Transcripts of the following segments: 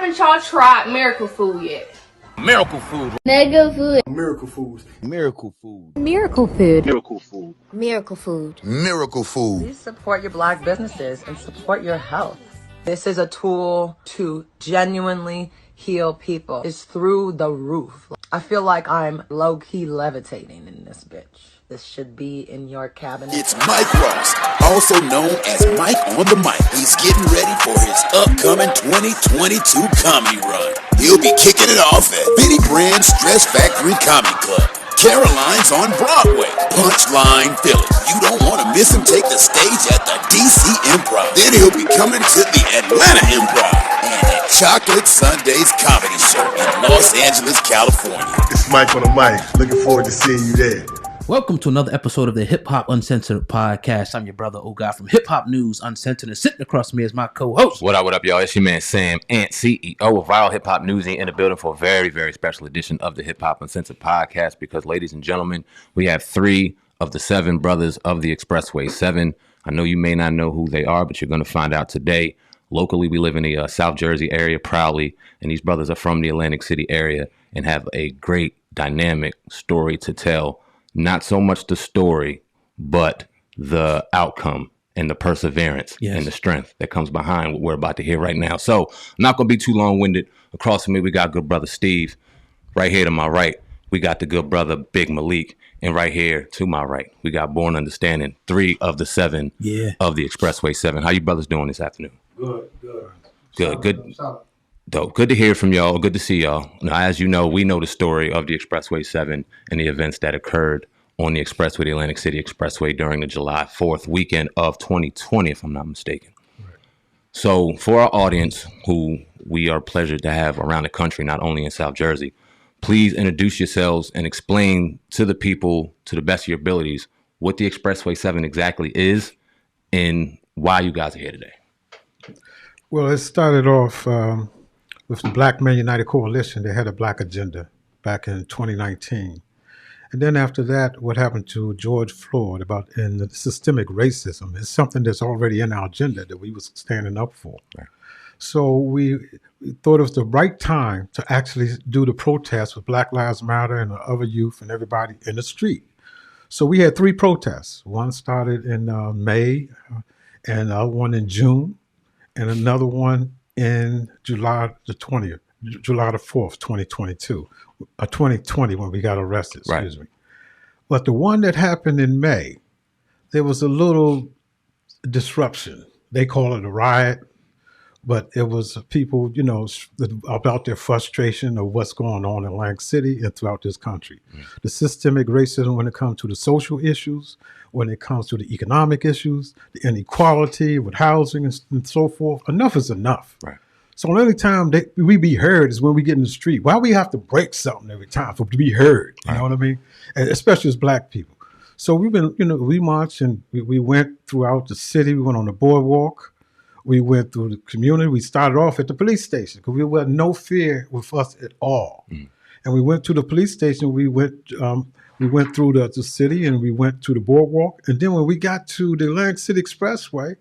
haven't y'all tried Miracle Food yet? Miracle Food. Mega Food. Miracle Foods. Miracle Food. Miracle Food. Miracle Food. Miracle Food. Miracle Food. Please support your Black businesses and support your health. This is a tool to genuinely heal people. It's through the roof. I feel like I'm low-key levitating in this bitch. This should be in your cabinet. It's Mike Ross, also known as Mike on the Mic. He's getting ready for his upcoming 2022 comedy run. He'll be kicking it off at Bitty Brand's Stress Factory Comedy Club. Caroline's on Broadway. Punchline Philly. You don't want to miss him take the stage at the DC Improv. Then he'll be coming to the Atlanta Improv and at Chocolate Sundays Comedy Show in Los Angeles, California. It's Mike on the Mic. Looking forward to seeing you there. Welcome to another episode of the Hip Hop Uncensored Podcast. I'm your brother, O-God, from Hip Hop News Uncensored, and sitting across from me is my co-host. What up, y'all? It's your man, Sam Ant, CEO of Viral Hip Hop News, in the building for a very, very special edition of the Hip Hop Uncensored Podcast because, ladies and gentlemen, we have 3 of the 7 brothers of the ExpressWay 7. I know you may not know who they are, but you're going to find out today. Locally, we live in the South Jersey area proudly, and these brothers are from the Atlantic City area and have a great, dynamic story to tell. Not so much the story, but the outcome and the perseverance and the strength that comes behind what we're about to hear right now. So I'm not going to be too long-winded. Across from me, we got good brother Steve. Right here to my right, we got the good brother Big Malik. And right here to my right, we got Born Understanding, 3 of the 7 of the ExpressWay 7. How you brothers doing this afternoon? Good. Dope. Good to hear from y'all. Good to see y'all. Now, as you know, we know the story of the ExpressWay 7 and the events that occurred on the Expressway, the Atlantic City Expressway, during the July 4th weekend of 2020, if I'm not mistaken. Right. So for our audience, who we are pleasured to have around the country, not only in South Jersey, please introduce yourselves and explain to the people, to the best of your abilities, what the Expressway 7 exactly is and why you guys are here today. Well, it started off with the Black Men United Coalition. They had a black agenda back in 2019. And then after that, what happened to George Floyd in the systemic racism is something that's already in our agenda that we was standing up for. Right. So we thought it was the right time to actually do the protest with Black Lives Matter and the other youth and everybody in the street. So we had 3 protests. One started in May, and another one in June, and another one in July the 4th, 2022, 2020 when we got arrested, excuse me. But the one that happened in May, there was a little disruption. They call it a riot, but it was people, about their frustration of what's going on in Atlantic City and throughout this country. The systemic racism when it comes to the social issues, when it comes to the economic issues, the inequality with housing and so forth. Enough is enough. Right. So the only time we be heard is when we get in the street. Why we have to break something every time to be heard? You know what I mean? And especially as Black people. So we've been, we marched and we went throughout the city. We went on the boardwalk. We went through the community. We started off at the police station because we had no fear with us at all. And we went to the police station. We went through the city and we went to the boardwalk. And then when we got to the Atlantic City Expressway,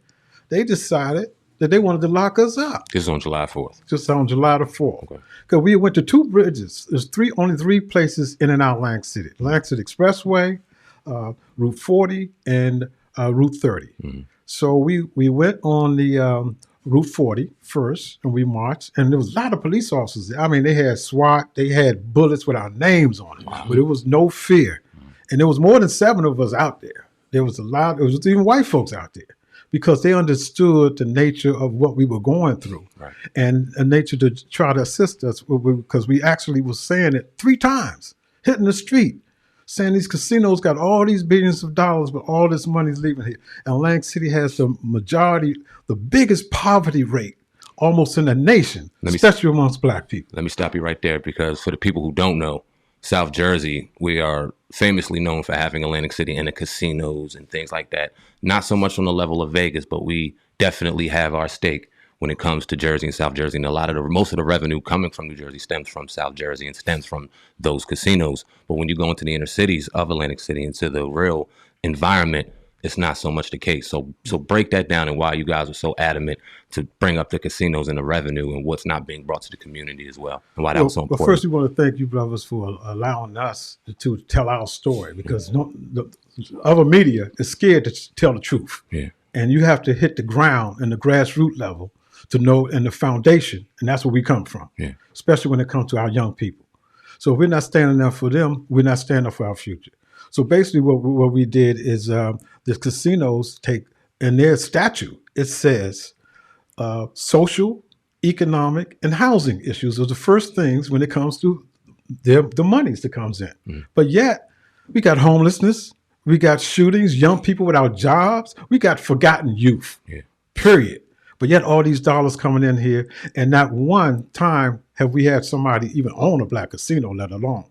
they decided that they wanted to lock us up. This is on July 4th. Just on July the 4th. Okay. Because we went to 2 bridges. There's only 3 places in and out of Atlantic City. Atlantic City Expressway, Route 40, and Route 30. Mm-hmm. So we went on the Route 40 first, and we marched. And there was a lot of police officers there. I mean, they had SWAT. They had bullets with our names on it. Wow. But there was no fear. And there was more than 7 of us out there. There was even white folks out there, because they understood the nature of what we were going through, right, and a nature to try to assist us, because we actually was saying it 3 times, hitting the street, saying these casinos got all these billions of dollars, but all this money's leaving here. And Atlantic City has the biggest poverty rate almost in the nation, especially amongst Black people. Let me stop you right there, because for the people who don't know, South Jersey, we are famously known for having Atlantic City and the casinos and things like that. Not so much on the level of Vegas, but we definitely have our stake when it comes to Jersey and South Jersey. And most of the revenue coming from New Jersey stems from South Jersey and stems from those casinos. But when you go into the inner cities of Atlantic City, into the real environment, it's not so much the case. So break that down and why you guys are so adamant to bring up the casinos and the revenue and what's not being brought to the community as well, and why that was so important. Well, first, we want to thank you, brothers, for allowing us to tell our story, because the other media is scared to tell the truth. Yeah. And you have to hit the ground and the grassroots level to know, and the foundation, and that's where we come from, especially when it comes to our young people. So if we're not standing up for them, we're not standing up for our future. So basically what we did is the casinos take, in their statute, it says social, economic, and housing issues are the first things when it comes to the monies that comes in. But yet, we got homelessness, we got shootings, young people without jobs, we got forgotten youth, period. But yet all these dollars coming in here, and not one time have we had somebody even own a black casino, let alone.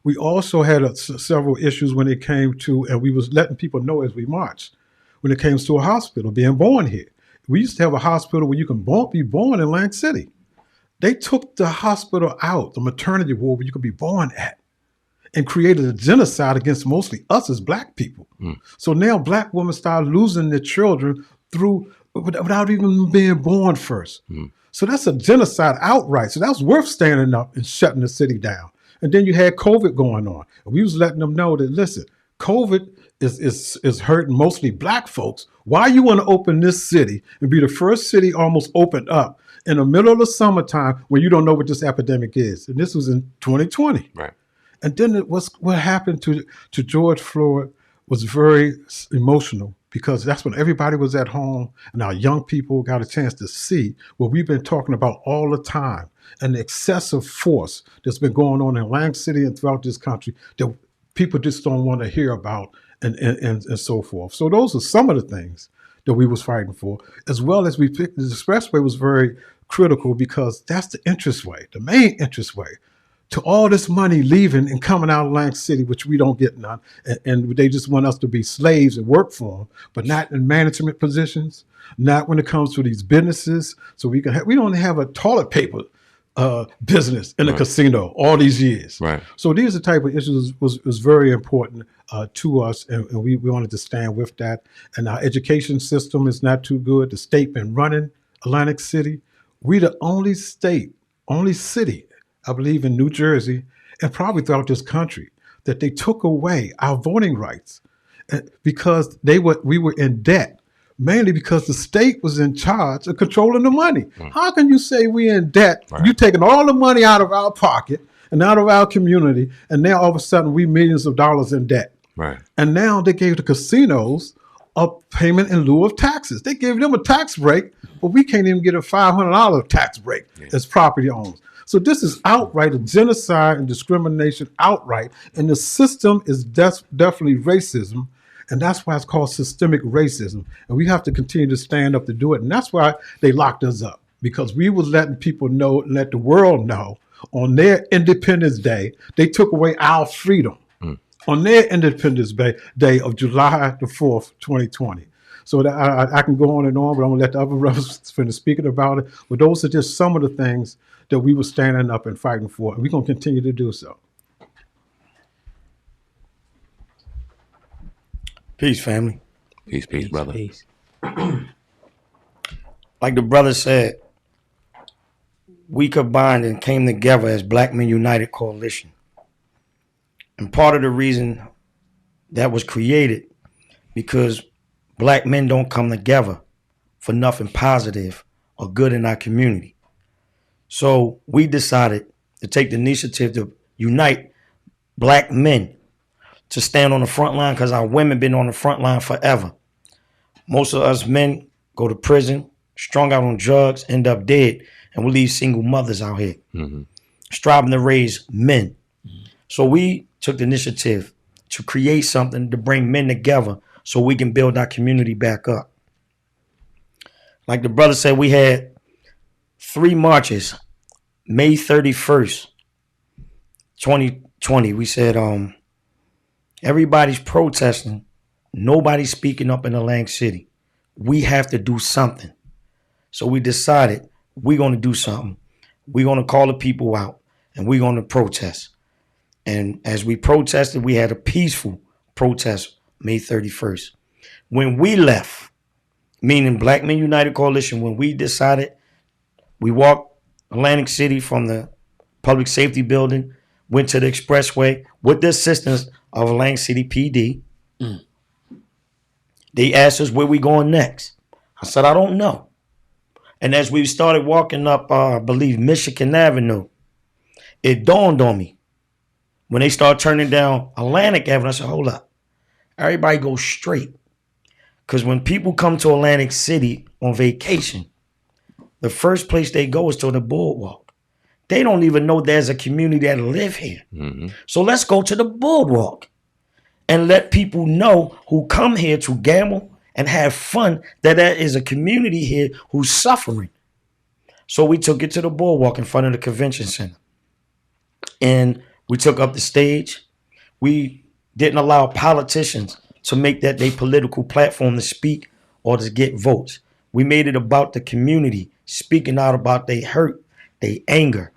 We also had several issues when it came to, and we was letting people know as we marched, when it came to a hospital being born here. We used to have a hospital where you can be born in Atlantic City. They took the hospital out, the maternity ward where you could be born at, and created a genocide against mostly us as black people. So now black women start losing their children without even being born first. So that's a genocide outright. So that's worth standing up and shutting the city down. And then you had COVID going on. And we was letting them know that, listen, COVID is hurting mostly black folks. Why you want to open this city and be the first city almost opened up in the middle of the summertime when you don't know what this epidemic is? And this was in 2020. Right. And then what happened to George Floyd was very emotional, because that's when everybody was at home and our young people got a chance to see what we've been talking about all the time, and the excessive force that's been going on in Atlantic City and throughout this country that people just don't want to hear about, and so forth. So those are some of the things that we was fighting for, as well as we picked the expressway was very critical, because that's the interest way, the main interest way to all this money leaving and coming out of Atlantic City, which we don't get none. And they just want us to be slaves and work for them, but not in management positions, not when it comes to these businesses. So we don't have a toilet paper business in a casino all these years. Right. So these are the type of issues was very important to us, and we wanted to stand with that. And our education system is not too good. The state been running Atlantic City. We the only city, I believe, in New Jersey and probably throughout this country, that they took away our voting rights because we were in debt, mainly because the state was in charge of controlling the money. How can you say we in debt? Right. You taking all the money out of our pocket and out of our community, and now all of a sudden we millions of dollars in debt. Right. And now they gave the casinos a payment in lieu of taxes. They gave them a tax break, but we can't even get a $500 tax break as property owners. So this is outright a genocide and discrimination outright. And the system is definitely racism. And that's why it's called systemic racism. And we have to continue to stand up to do it. And that's why they locked us up, because we was letting people know, let the world know on their Independence Day, they took away our freedom on their Independence Day of July the 4th, 2020. So that I can go on, but I'm going to let the other brothers finish speaking about it. But those are just some of the things that we were standing up and fighting for, and we're going to continue to do so. Peace, family. Peace, brother. Peace. Like the brother said, we combined and came together as Black Men United Coalition. And part of the reason that was created, because black men don't come together for nothing positive or good in our community. So we decided to take the initiative to unite black men to stand on the front line, because our women been on the front line forever. Most of us men go to prison, strung out on drugs, end up dead, and we leave single mothers out here, striving to raise men. So we took the initiative to create something to bring men together so we can build our community back up. Like the brother said, we had 3 marches. May 31st, 2020, we said, everybody's protesting. Nobody's speaking up in Atlantic City. We have to do something. So we decided we're going to do something. We're going to call the people out, and we're going to protest. And as we protested, we had a peaceful protest May 31st. When we left, meaning Black Men United Coalition, when we decided, we walked Atlantic City from the public safety building, went to the expressway with the assistance of Atlantic City PD. They asked us where we going next. I said, I don't know. And as we started walking up, I believe, Michigan Avenue, it dawned on me. When they started turning down Atlantic Avenue, I said, hold up. Everybody go straight. Because when people come to Atlantic City on vacation, the first place they go is to the boardwalk. They don't even know there's a community that live here. Mm-hmm. So let's go to the boardwalk and let people know who come here to gamble and have fun that there is a community here who's suffering. So we took it to the boardwalk in front of the convention center. And we took up the stage. We didn't allow politicians to make that their political platform to speak or to get votes. We made it about the community, speaking out about their hurt, their anger,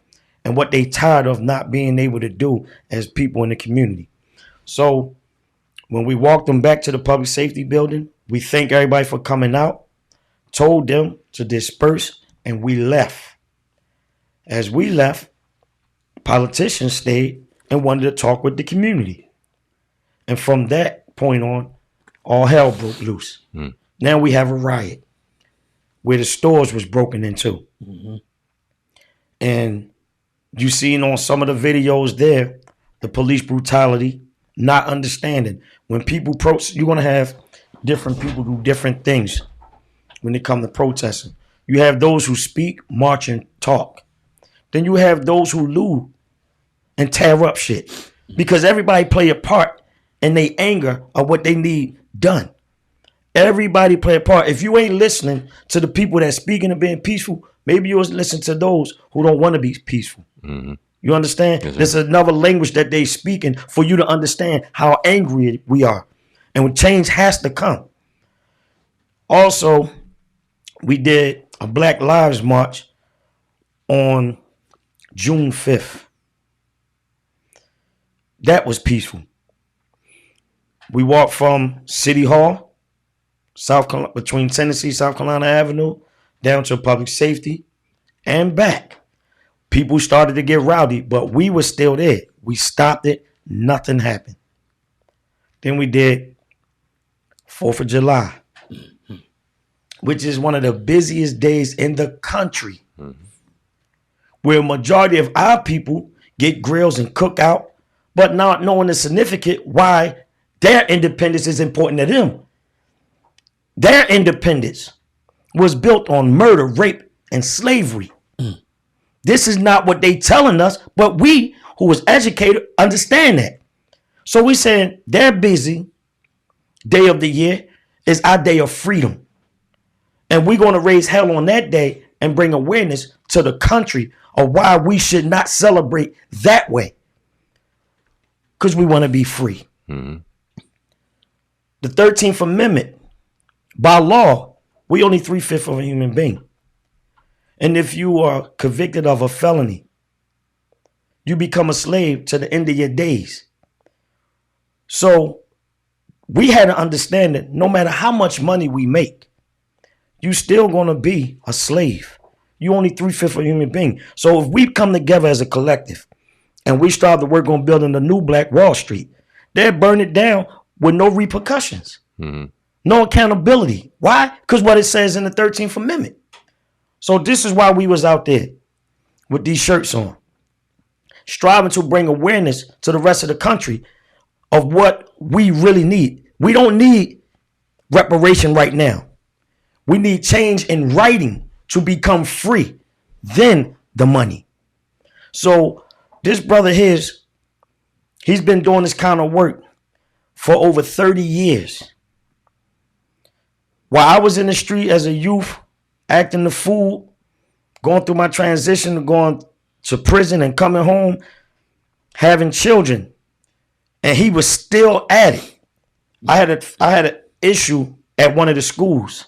and what they tired of not being able to do as people in the community. So when we walked them back to the public safety building, we thanked everybody for coming out, told them to disperse, and we left. As we left, politicians stayed and wanted to talk with the community. And from that point on, all hell broke loose. Now we have a riot where the stores was broken into. Mm-hmm. And you seen on some of the videos there, the police brutality, not understanding. When people you're going to have different people do different things when it comes to protesting. You have those who speak, march, and talk. Then you have those who loot and tear up shit. Because everybody play a part in their anger of what they need done. Everybody play a part. If you ain't listening to the people that's speaking and being peaceful, maybe you'll listen to those who don't want to be peaceful. Mm-hmm. You understand? Yes, there's another language that they speaking for you to understand how angry we are. And when change has to come. Also, we did a Black Lives March on June 5th. That was we walked from City Hall, between Tennessee, South Carolina Avenue, down to public safety and back. People started to get rowdy, but we were still there. We stopped it. Nothing happened. Then we did 4th of July, which is one of the busiest days in the country, where a majority of our people get grills and cook out, but not knowing the significance why their independence is important to them. Their independence was built on murder, rape, and slavery. This is not what they telling us, but we who was educated understand that. So we saying their busy day of the year is our day of freedom. And we're going to raise hell on that day and bring awareness to the country of why we should not celebrate that way. Because we want to be free. Mm-hmm. The 13th Amendment, by law, we only 3/5 of a human being. And if you are convicted of a felony, you become a slave to the end of your days. So we had to understand that no matter how much money we make, you still going to be a slave. You only 3/5 of a human being. So if we come together as a collective and we start to work on building a new Black Wall Street, they'll burn it down with no repercussions, no accountability. Why? Because what it says in the 13th Amendment. So this is why we was out there with these shirts on, striving to bring awareness to the rest of the country of what we really need. We don't need reparation right now. We need change in writing to become free, then the money. So this brother here, he's been doing this kind of work for over 30 years. While I was in the street as a youth, acting the fool, going through my transition to going to prison and coming home, having children, and he was still at it. I had an issue at one of the schools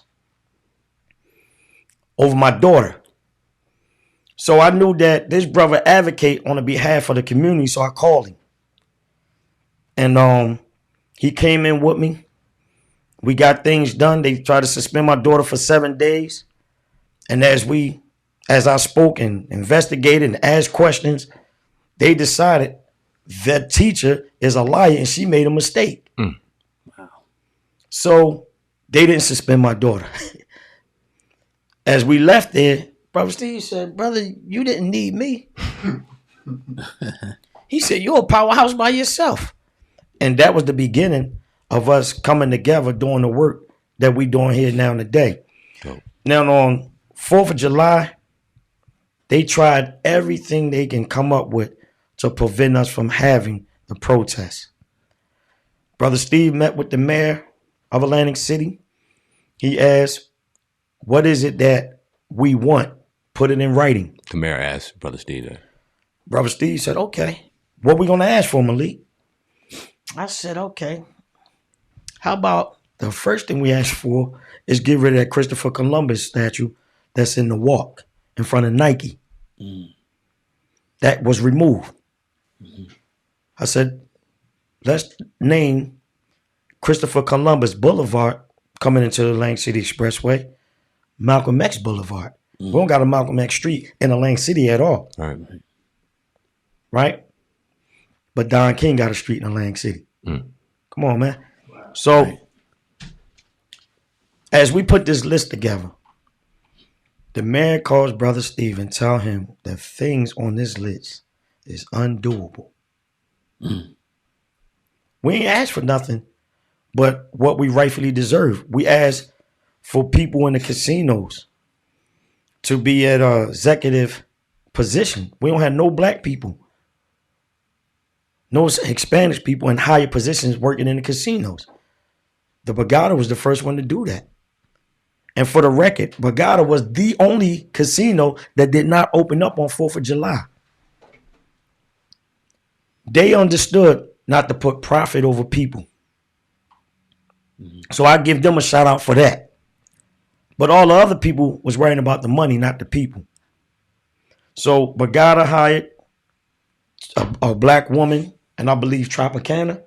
over my daughter. So I knew that this brother advocate on the behalf of the community, so I called him. And he came in with me, We got things done. They tried to suspend my daughter for 7 days. And as I spoke and investigated and asked questions, they decided that teacher is a liar and she made a mistake. Wow. So they didn't suspend my daughter. As we left there, Brother Steve said, brother, you didn't need me. He said, you're a powerhouse by yourself. And that was the beginning of us coming together doing the work that we doing here now today. Cool. Now on 4th of July, they tried everything they can come up with to prevent us from having the protest. Brother Steve met with the mayor of Atlantic City. He asked, what is it that we want? Put it in writing. The mayor asked Brother Steve that. Brother Steve said, okay, what we going to ask for, Malik? I said, okay, how about the first thing we ask for is get rid of that Christopher Columbus statue that's in the walk in front of Nike. That was removed. I said, let's name Christopher Columbus Boulevard coming into the Atlantic City Expressway, Malcolm X Boulevard. We don't got a Malcolm X Street in Atlantic City at all. Right? But Don King got a street in Atlantic City. Come on, man. So, as we put this list together, the mayor calls Brother Steve and tell him that things on this list is undoable. We ain't asked for nothing but what we rightfully deserve. We asked for people in the casinos to be at an executive position. We don't have no black people, no Hispanic people in higher positions working in the casinos. The Borgata was the first one to do that. And for the record, Borgata was the only casino that did not open up on 4th of July. They understood not to put profit over people. So I give them a shout out for that. But all the other people was worrying about the money, not the people. So Borgata hired a black woman, and I believe Tropicana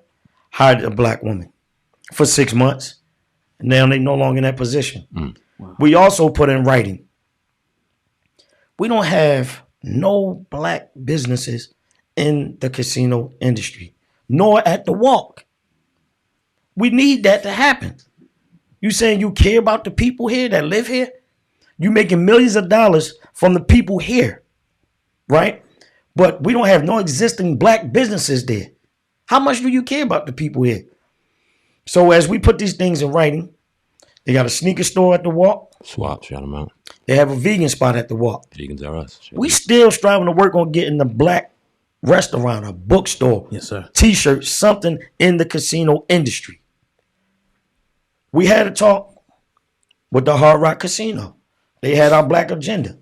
hired a black woman for 6 months. And now they no longer in that position. Wow. We also put in writing, we don't have no black businesses in the casino industry, nor at the walk. We need that to happen. You saying you care about the people here that live here? You making millions of dollars from the people here, right? But we don't have no existing black businesses there. How much do you care about the people here? So as we put these things in writing, they got a sneaker store at the walk. Swap, shout them out. They have a vegan spot at the walk. Vegans are us. We still striving to work on getting the black restaurant, a bookstore, yes, sir, t-shirt, something in the casino industry. We had a talk with the Hard Rock Casino. They had our black agenda.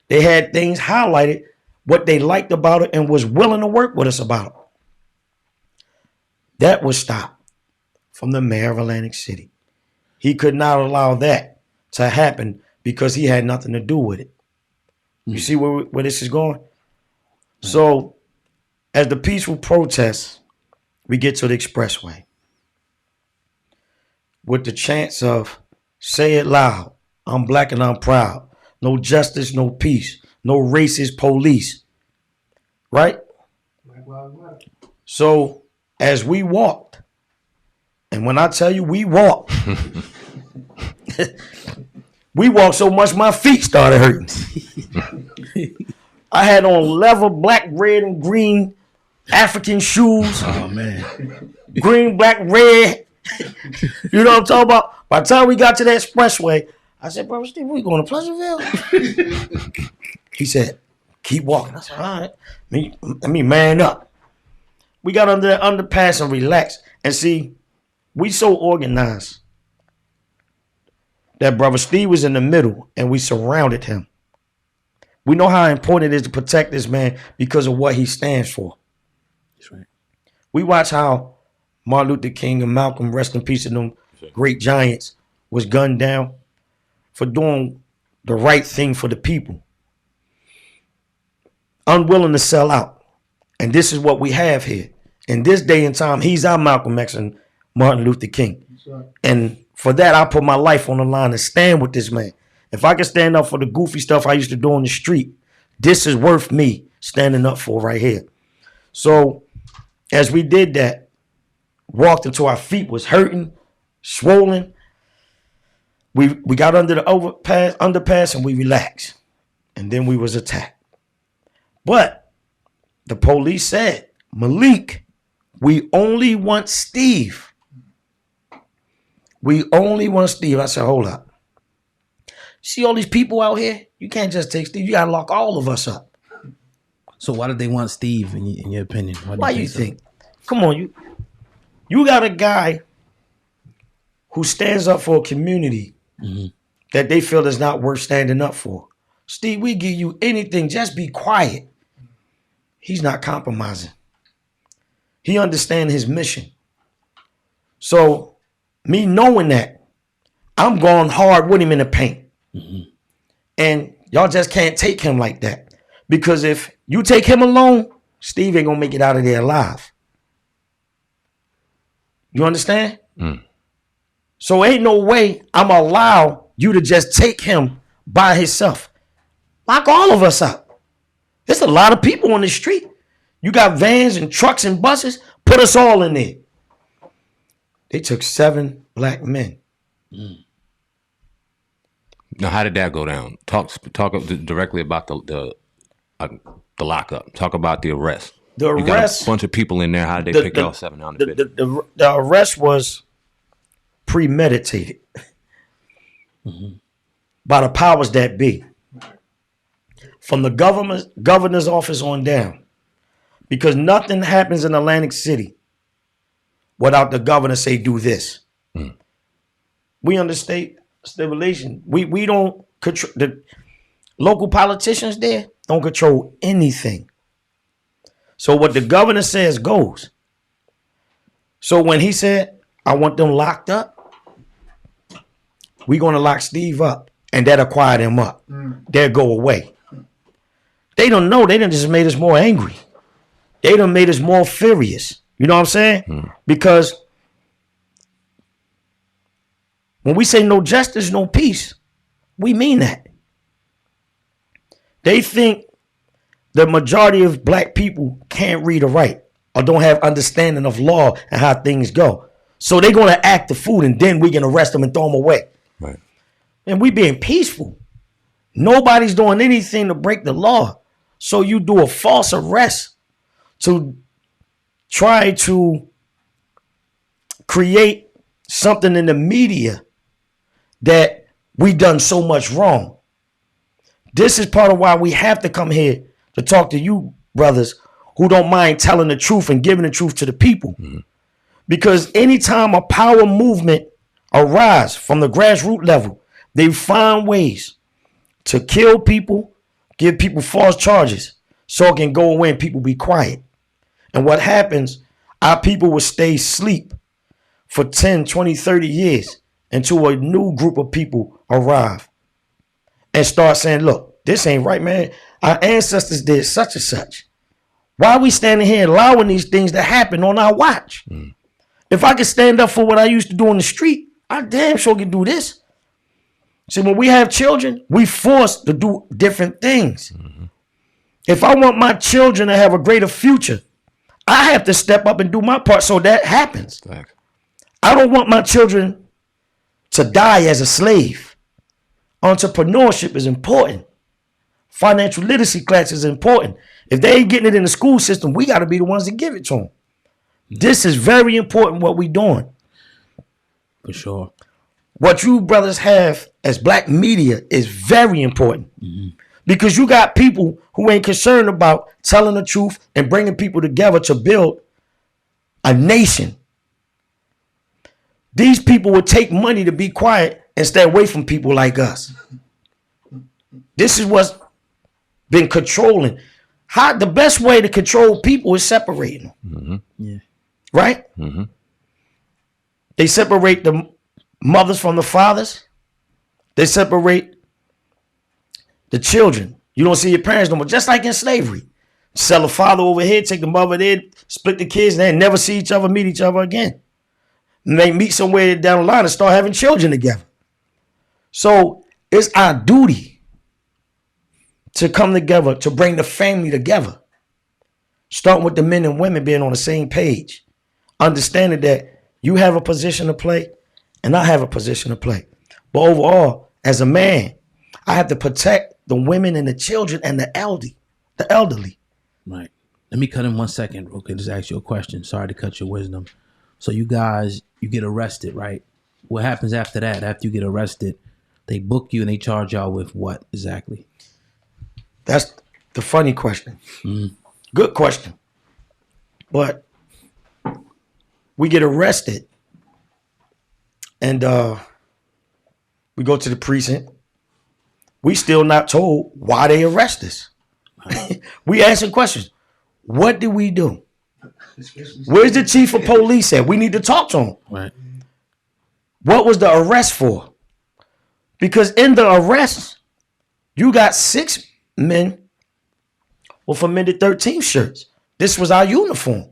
They had things highlighted, what they liked about it and was willing to work with us about it. That was stopped from the mayor of Atlantic City. He could not allow that to happen because he had nothing to do with it. You see where this is going? So as the peaceful protests, we get to the expressway with the chants of, say it loud, I'm black and I'm proud. No justice, no peace. No racist police. Right? So as we walked, and when I tell you we walked, we walked so much my feet started hurting. I had on leather, black, red, and green African shoes. Oh, man. Green, black, red. You know what I'm talking about? By the time we got to the expressway, I said, Brother Steve, we going to Pleasantville? He said, keep walking. I said, all right. Let me man up. We got under that underpass and relaxed. And see, we so organized that Brother Steve was in the middle and we surrounded him. We know how important it is to protect this man because of what he stands for. That's right. We watch how Martin Luther King and Malcolm, rest in peace, and them great giants, was gunned down for doing the right thing for the people. Unwilling to sell out. And this is what we have here. In this day and time, he's our Malcolm X and Martin Luther King. Right. And for that, I put my life on the line and stand with this man. If I can stand up for the goofy stuff I used to do on the street, this is worth me standing up for right here. So as we did that, walked until our feet was hurting, swollen. We got under the underpass and we relaxed. And then we was attacked. But the police said, Malik, we only want Steve. We only want Steve. I said, hold up. See all these people out here? You can't just take Steve. You got to lock all of us up. So why did they want Steve, in your opinion? Why you think? Come on, you got a guy who stands up for a community that they feel is not worth standing up for. Steve, we give you anything. Just be quiet. He's not compromising. He understands his mission. So me knowing that, I'm going hard with him in the paint. And y'all just can't take him like that. Because if you take him alone, Steve ain't gonna make it out of there alive. You understand? So ain't no way I'm gonna allow you to just take him by himself. Lock all of us up. There's a lot of people on the street. You got vans and trucks and buses. Put us all in there. They took 7 black men. Now, how did that go down? Talk directly about the lockup. Talk about the arrest. The arrest. You got a bunch of people in there. How did they pick y'all 7 down the bit? The arrest was premeditated by the powers that be, from the governor's office on down, because nothing happens in Atlantic City without the governor say do this. We understand stipulation. We don't control, the local politicians there don't control anything. So what the governor says goes. So when he said, I want them locked up, we're going to lock Steve up, and that'll quiet him up. They'll go away. They don't know. They done just made us more angry. They done made us more furious. You know what I'm saying? Because when we say no justice, no peace, we mean that. They think the majority of black people can't read or write or don't have understanding of law and how things go. So they're going to act the fool, and then we can arrest them and throw them away. Right. And we being peaceful. Nobody's doing anything to break the law. So you do a false arrest to try to create something in the media that we done so much wrong. This is part of why we have to come here to talk to you brothers who don't mind telling the truth and giving the truth to the people. Because anytime a power movement arises from the grassroots level, they find ways to kill people, give people false charges so it can go away and people be quiet. And what happens, our people will stay asleep for 10, 20, 30 years until a new group of people arrive and start saying, look, this ain't right, man. Our ancestors did such and such. Why are we standing here allowing these things to happen on our watch? If I could stand up for what I used to do on the street, I damn sure can do this. See, when we have children, we forced to do different things. If I want my children to have a greater future, I have to step up and do my part so that happens. Thanks. I don't want my children to die as a slave. Entrepreneurship is important. Financial literacy class is important. If they ain't getting it in the school system, we got to be the ones to give it to them. This is very important what we doing. For sure. What you brothers have as black media is very important. Because you got people who ain't concerned about telling the truth and bringing people together to build a nation. These people would take money to be quiet and stay away from people like us. This is what's been controlling. How the best way to control people is separating them. Yeah. Right? They separate the mothers from the fathers. They separate the children. You don't see your parents no more. Just like in slavery. Sell a father over here, take the mother there, split the kids, and they never see each other, meet each other again. and they meet somewhere down the line and start having children together. So it's our duty to come together, to bring the family together. Starting with the men and women being on the same page. Understanding that you have a position to play and I have a position to play. But overall, as a man, I have to protect the women and the children and the elderly. Right. Let me cut in 1 second, real quick. Just ask you a question. Sorry to cut your wisdom. So you guys, you get arrested, right? What happens after that? After you get arrested, they book you and they charge y'all with what exactly? That's the funny question. Good question. But we get arrested and we go to the precinct. We still not told why they arrest us. We asking questions. What did we do? Where's the chief of police at? We need to talk to him. Right. What was the arrest for? Because in the arrest, you got 6 men with amended 13 shirts. This was our uniform.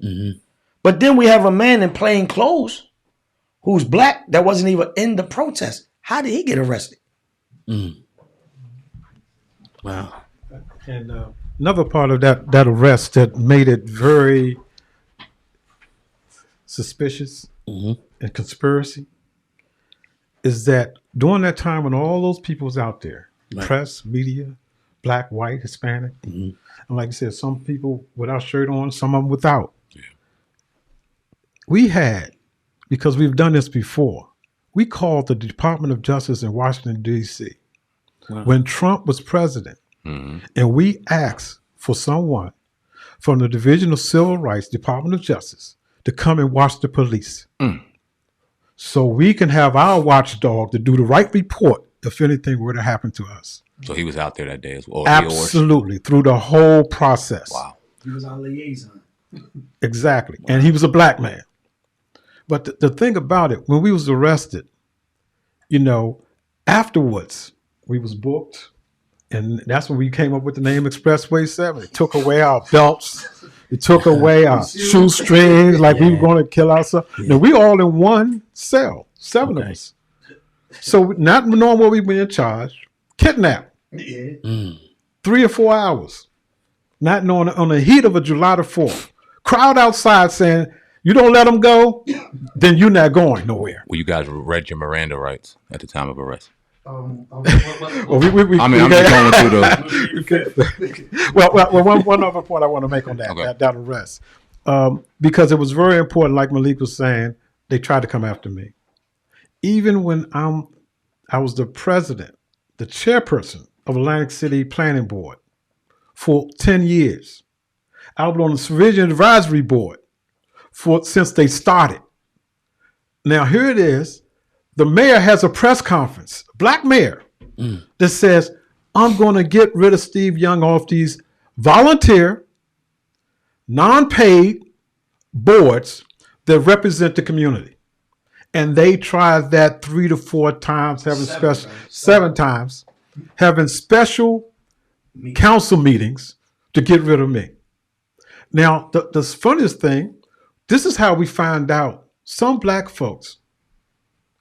But then we have a man in plain clothes who's black that wasn't even in the protest. How did he get arrested? Wow. And another part of that arrest that made it very suspicious and conspiracy is that during that time when all those people was out there, press, media, black, white, Hispanic, and like I said, some people without shirt on, some of them without. We had, because we've done this before, we called the Department of Justice in Washington, D.C. when Trump was president, and we asked for someone from the Division of Civil Rights, Department of Justice, to come and watch the police. So we can have our watchdog to do the right report if anything were to happen to us. So he was out there that day as well. Absolutely, through the whole process. Wow. He was our liaison. Exactly. And he was a black man. But the thing about it, when we was arrested, you know, afterwards, we was booked. And that's when we came up with the name ExpressWay 7. They took away our belts. They took away our shoestrings like we were going to kill ourselves. Now, we all in one cell, 7 of us. So not knowing what we were in charge, kidnapped. 3 or 4 hours. Not knowing on the heat of a July the 4th. Crowd outside saying, you don't let them go, then you're not going nowhere. Well, you guys read your Miranda rights at the time of arrest. Well, I'm just going through the. Well, one other point I want to make on that, Okay. that arrest. Because it was very important, like Malik was saying, they tried to come after me. Even when I was the president, the chairperson of Atlantic City Planning Board for 10 years. I was on the Supervision Advisory Board since they started. Now, here it is. The mayor has a press conference, black mayor, that says, I'm going to get rid of Steve Young off these volunteer, non-paid boards that represent the community. And they tried that 3 to 4 times, seven times, having special council meetings to get rid of me. Now, the funniest thing, this is how we find out some black folks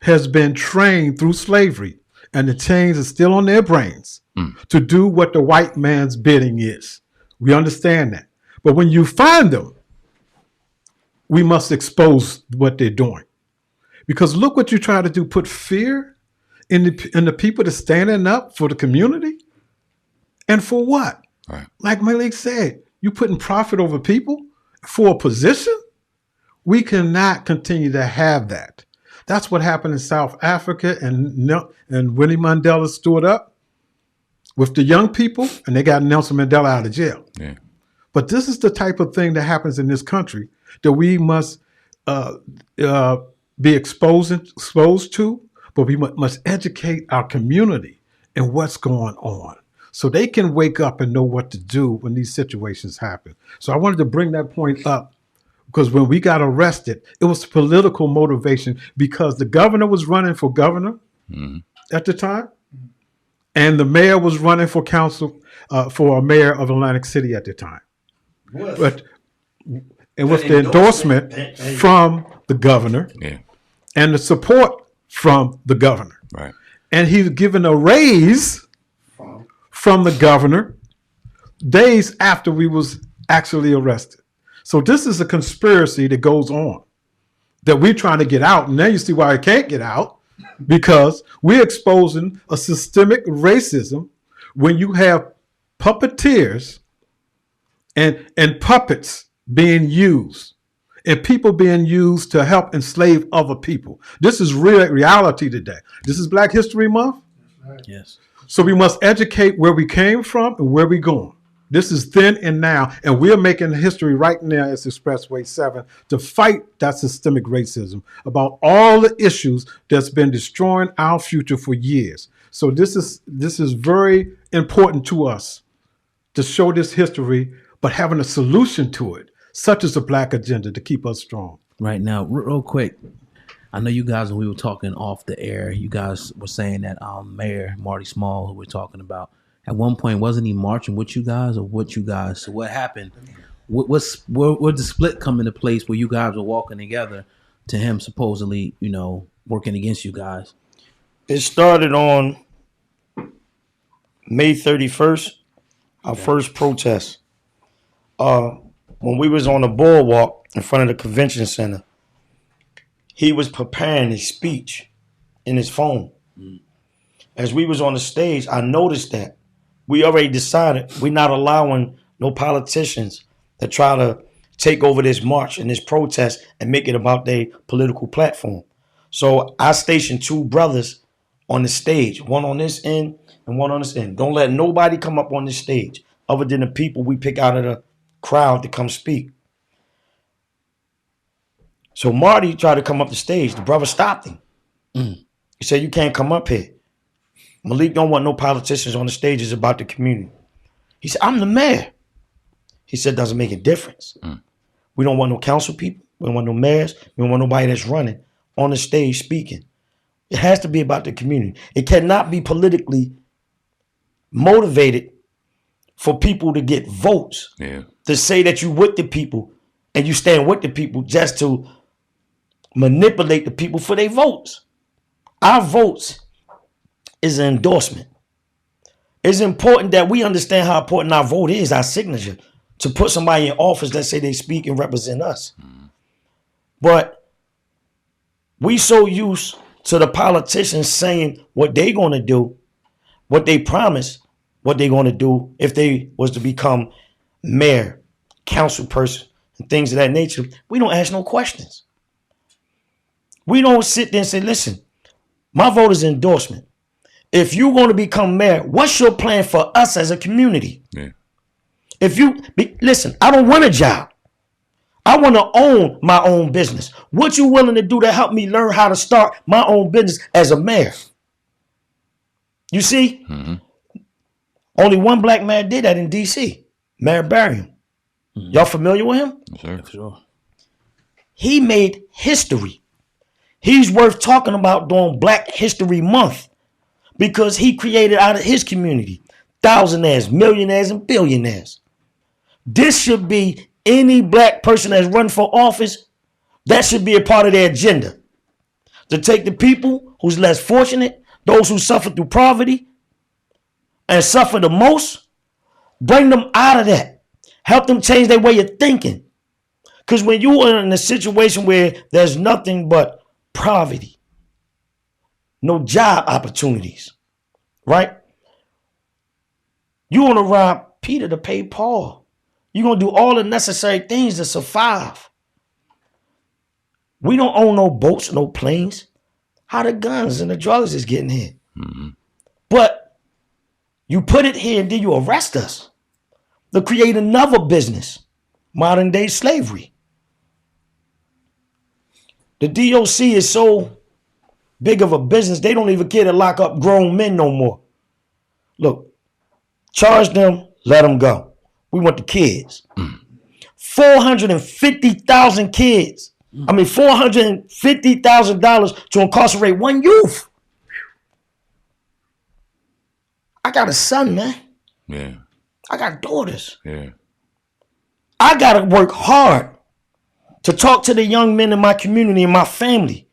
has been trained through slavery, and the chains are still on their brains to do what the white man's bidding is. We understand that. But when you find them, we must expose what they're doing. Because look what you try to do, put fear in the people that's standing up for the community. And for what? Right. Like Malik said, you putting profit over people for a position? We cannot continue to have that. That's what happened in South Africa, and Winnie Mandela stood up with the young people, and they got Nelson Mandela out of jail. Yeah. But this is the type of thing that happens in this country that we must be exposed to, but we must educate our community in what's going on so they can wake up and know what to do when these situations happen. So I wanted to bring that point up. Because when we got arrested, it was political motivation because the governor was running for governor at the time, and the mayor was running for council for a mayor of Atlantic City at the time. But and with the endorsement from the governor and the support from the governor. Right. And he's given a raise from the governor days after we was actually arrested. So this is a conspiracy that goes on that we're trying to get out. And now you see why I can't get out, because we're exposing a systemic racism when you have puppeteers and puppets being used and people being used to help enslave other people. This is real reality today. This is Black History Month. Yes. So we must educate where we came from and where we're going. This is then and now, and we're making history right now as ExpressWay 7 to fight that systemic racism about all the issues that's been destroying our future for years. So this is very important to us to show this history, but having a solution to it, such as a Black agenda to keep us strong. Right now, real quick, I know you guys, when we were talking off the air, you guys were saying that Mayor Marty Small, who we're talking about, at one point, wasn't he marching with you guys or with you guys? So what happened? Where the split come into place where you guys were walking together to him supposedly, working against you guys? It started on May 31st, our first protest. When we was on the boardwalk in front of the convention center, he was preparing his speech in his phone. As we was on the stage, I noticed that we already decided we're not allowing no politicians that try to take over this march and this protest and make it about their political platform. So I stationed two brothers on the stage, one on this end and one on this end. Don't let nobody come up on this stage other than the people we pick out of the crowd to come speak. So Marty tried to come up the stage. The brother stopped him. He said, "You can't come up here. Malik don't want no politicians on the stage. It's about the community." He said, "I'm the mayor." He said, "Doesn't make a difference. We don't want no council people. We don't want no mayors. We don't want nobody that's running on the stage speaking. It has to be about the community. It cannot be politically motivated for people to get votes, to say that you with the people and you stand with the people just to manipulate the people for their votes. Our votes is an endorsement. It's important that we understand how important our vote is, our signature, to put somebody in office that say they speak and represent us. But we so used to the politicians saying what they gonna do, what they promise, what they gonna do if they was to become mayor, council person, and things of that nature. We don't ask no questions. We don't sit there and say, "Listen, my vote is endorsement. If you're going to become mayor, what's your plan for us as a community?" If you listen, I don't want a job. I want to own my own business. What you willing to do to help me learn how to start my own business as a mayor? You see, only one black man did that in D.C., Mayor Barrium. Y'all familiar with him? Sure. He made history. He's worth talking about during Black History Month because he created out of his community thousandaires, millionaires, and billionaires. This should be any black person that's run for office, that should be a part of their agenda. To take the people who's less fortunate, those who suffer through poverty and suffer the most, bring them out of that. Help them change their way of thinking. Because when you are in a situation where there's nothing but poverty, no job opportunities, right? You want to rob Peter to pay Paul. You're going to do all the necessary things to survive. We don't own no boats, no planes. How the guns and the drugs is getting here? But you put it here and then you arrest us to create another business, modern day slavery. The DOC is so big of a business, they don't even care to lock up grown men no more. Look, charge them, let them go. We want the kids. 450,000 kids. I mean, $450,000 to incarcerate one youth. I got a son, man. Yeah. I got daughters. Yeah. I got to work hard to talk to the young men in my community and my family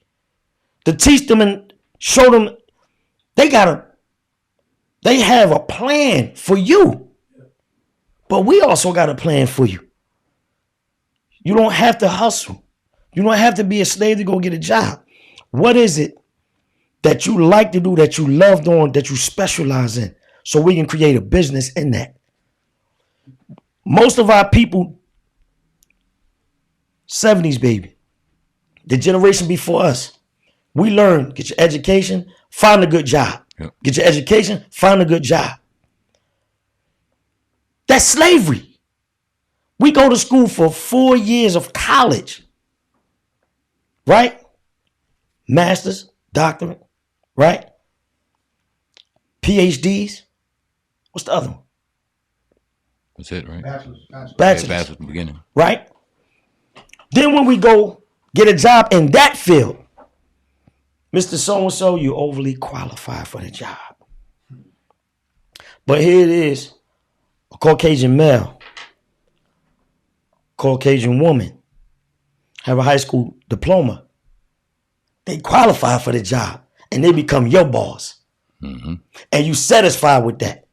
to teach them and show them they have a plan for you. But we also got a plan for you. You don't have to hustle. You don't have to be a slave to go get a job. What is it that you like to do, that you love doing, that you specialize in, so we can create a business in that? Most of our people, 70s baby, the generation before us, we learned, get your education, find a good job. Yep. Get your education, find a good job. That's slavery. We go to school for 4 years of college, right? Masters, doctorate, right? PhDs. What's the other one? That's it, right? Bachelor's. Bachelor's in the beginning. Right? Then when we go get a job in that field, Mr. So-and-so, you're overly qualified for the job. But here it is, a Caucasian male, Caucasian woman, have a high school diploma. They qualify for the job and they become your boss. Mm-hmm. And you satisfied with that.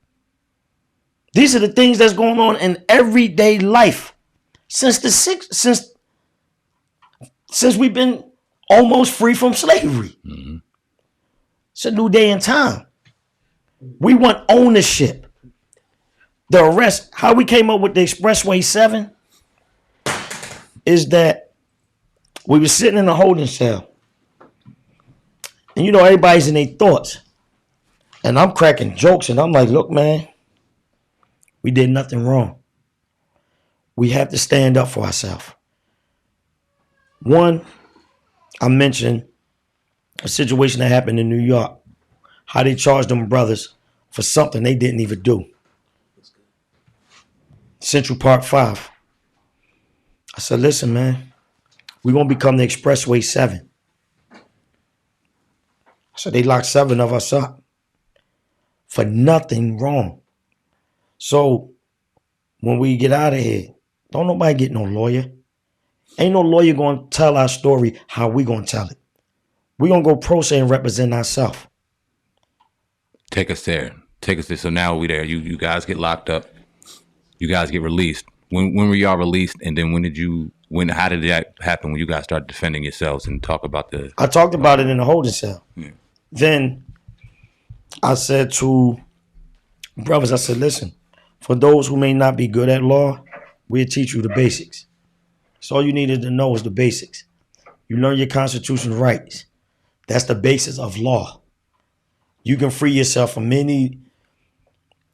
These are the things that's going on in everyday life since we've been almost free from slavery. Mm-hmm. It's a new day in time. We want ownership. The arrest, how we came up with the ExpressWay 7 is that we were sitting in a holding cell. And you know, everybody's in their thoughts. And I'm cracking jokes and I'm like, look, man, we did nothing wrong. We have to stand up for ourselves. One, I mentioned a situation that happened in New York, how they charged them brothers for something they didn't even do. Central Park 5. I said, listen, man, we're going to become the ExpressWay 7. I said, they locked 7 of us up for nothing wrong. So when we get out of here, don't nobody get no lawyer. Ain't no lawyer going to tell our story how we going to tell it. We're going to go pro se and represent ourselves. Take us there. So now we there. You guys get locked up. You guys get released. When were y'all released? And then how did that happen when you guys started defending yourselves and talk about the... I talked about it in the holding cell. Yeah. Then I said to brothers, I said, listen, for those who may not be good at law, we'll teach you the basics. So all you needed to know is the basics. You learn your constitutional rights. That's the basis of law. You can free yourself from any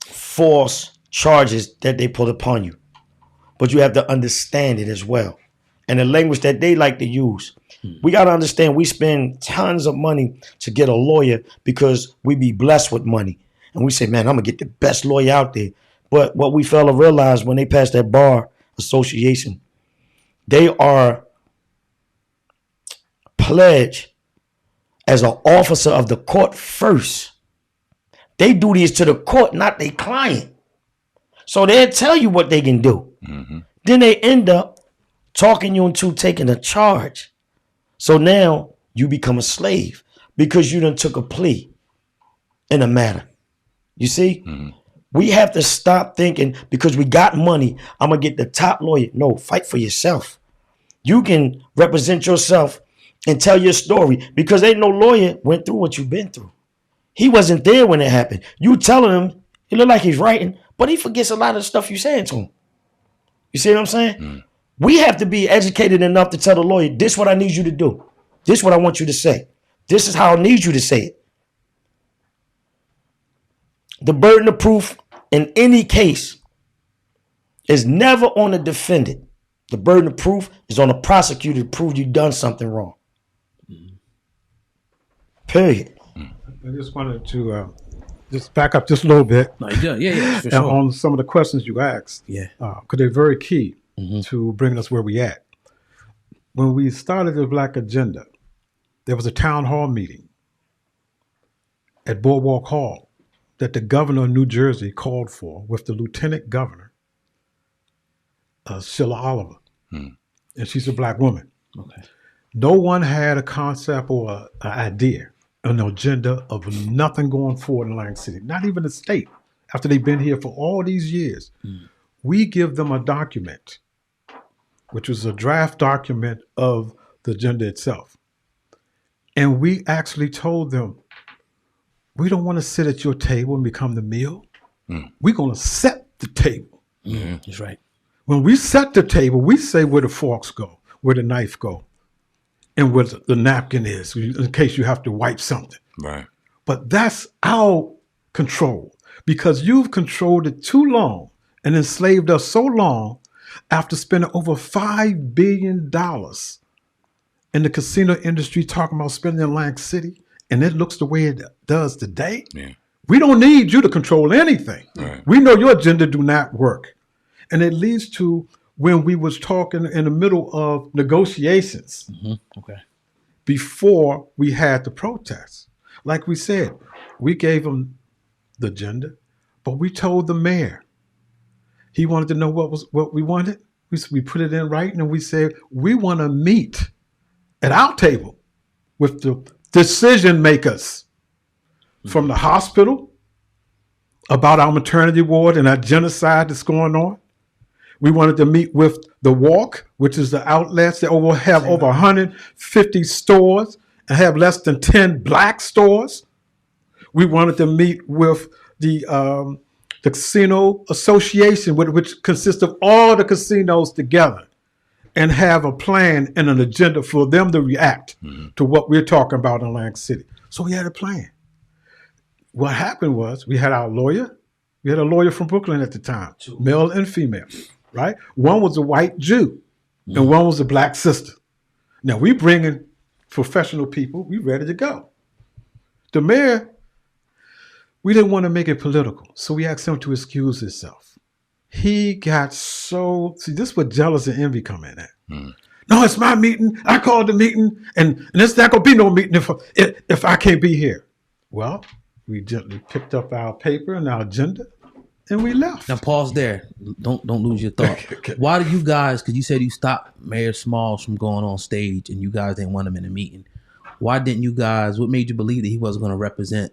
false charges that they put upon you. But you have to understand it as well. And the language that they like to use. We got to understand we spend tons of money to get a lawyer because we be blessed with money. And we say, man, I'm going to get the best lawyer out there. But what we fail to realize when they pass that bar association, they are pledged as an officer of the court first. They do this to the court, not their client. So they'll tell you what they can do. Mm-hmm. Then they end up talking you into taking a charge. So now you become a slave because you done took a plea in a matter. You see? Mm-hmm. We have to stop thinking because we got money, I'm going to get the top lawyer. No, fight for yourself. You can represent yourself and tell your story because ain't no lawyer went through what you've been through. He wasn't there when it happened. You telling him, he look like he's writing, but he forgets a lot of the stuff you saying to him. You see what I'm saying? Mm. We have to be educated enough to tell the lawyer, this is what I need you to do. This is what I want you to say. This is how I need you to say it. The burden of proof in any case is never on the defendant. The burden of proof is on the prosecutor to prove you've done something wrong. Period. I just wanted to just back up just a little bit. Yeah, for sure. On some of the questions you asked. Yeah. Because they're very key to bringing us where we at. When we started the Black Agenda, there was a town hall meeting at Boardwalk Hall that the governor of New Jersey called for with the lieutenant governor, Sheila Oliver. And she's a black woman. Okay. No one had a concept or an idea, an agenda of nothing going forward in Lang City, not even the state, after they've been here for all these years. We give them a document, which was a draft document of the agenda itself. And we actually told them, we don't want to sit at your table and become the meal. We're going to set the table. That's right. When we set the table, we say where the forks go, where the knife go, and where the napkin is, in case you have to wipe something. Right. But that's our control, because you've controlled it too long and enslaved us so long after spending over $5 billion in the casino industry talking about spending in Lang City, and it looks the way it does today. Yeah. We don't need you to control anything. Right. We know your agenda do not work. And it leads to when we was talking in the middle of negotiations before we had the protests. Like we said, we gave them the agenda, but we told the mayor. He wanted to know what we wanted. We put it in writing, and we said, we want to meet at our table with the decision makers from the hospital about our maternity ward and our genocide that's going on. We wanted to meet with the Walk, which is the outlets that have over 150 stores and have less than 10 black stores. We wanted to meet with the Casino Association, which consists of all the casinos together, and have a plan and an agenda for them to react to what we're talking about in Lang City. So we had a plan. What happened was we had our lawyer. We had a lawyer from Brooklyn at the time, male and female, right? One was a white Jew and one was a black sister. Now we bring in professional people. We ready to go. The mayor, we didn't want to make it political, so we asked him to excuse himself. He got so, see, this is where jealous and envy come in at. No, it's my meeting. I called the meeting, and it's not going to be no meeting if I can't be here. Well, we gently picked up our paper and our agenda, and we left. Now pause there. Don't lose your thought. Why do you guys, because you said you stopped Mayor Smalls from going on stage and you guys didn't want him in a meeting. Why didn't you guys, what made you believe that he wasn't going to represent,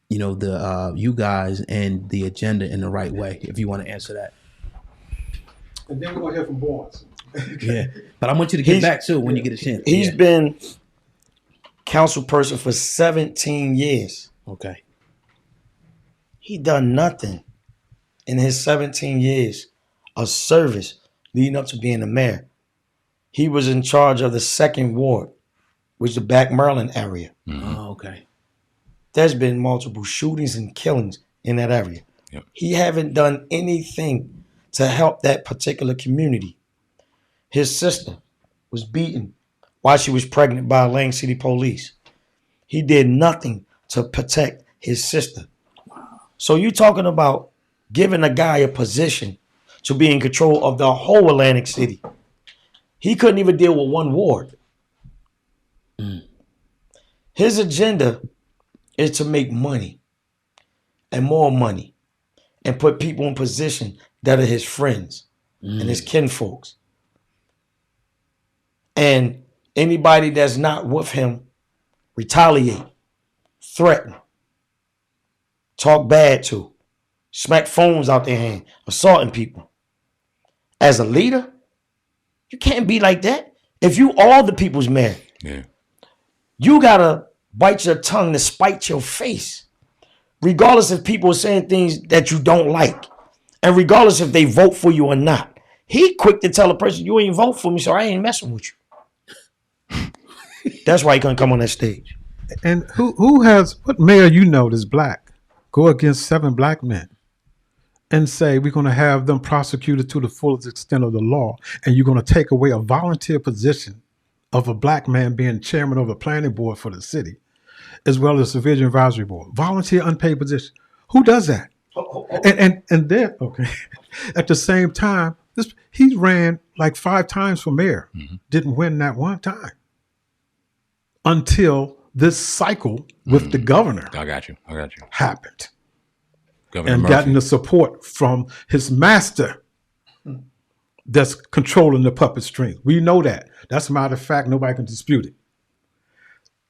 you guys and the agenda in the right way, if you want to answer that? And then we're going to hear from Barnes. Yeah, but I want you to get back to it when you get a chance. He's been council person for 17 years. Okay. He done nothing in his 17 years of service leading up to being the mayor. He was in charge of the 2nd Ward, which is the Back Maryland area. Oh, okay. There's been multiple shootings and killings in that area. Yep. He haven't done anything to help that particular community. His sister was beaten while she was pregnant by Lang City police. He did nothing to protect his sister. So you're talking about giving a guy a position to be in control of the whole Atlantic City. He couldn't even deal with one ward. His agenda is to make money and more money and put people in position that are his friends and his kinfolks. And anybody that's not with him, retaliate, threaten, talk bad to, smack phones out their hand, assaulting people. As a leader, you can't be like that. If you are the people's mayor, you gotta bite your tongue to spite your face, regardless if people are saying things that you don't like, and regardless if they vote for you or not. He quick to tell a person, you ain't vote for me, so I ain't messing with you. That's why he couldn't come on that stage. And what mayor that's black go against 7 black men and say we're going to have them prosecuted to the fullest extent of the law, and you're going to take away a volunteer position of a black man being chairman of the planning board for the city, as well as the Division Advisory Board. Volunteer unpaid position. Who does that? And then, at the same time, he ran like 5 times for mayor, didn't win that one time until this cycle with the governor. I got you. Happened. Governor and Murphy. gotten the support from his master, that's controlling the puppet strings. We know that. That's a matter of fact. Nobody can dispute it.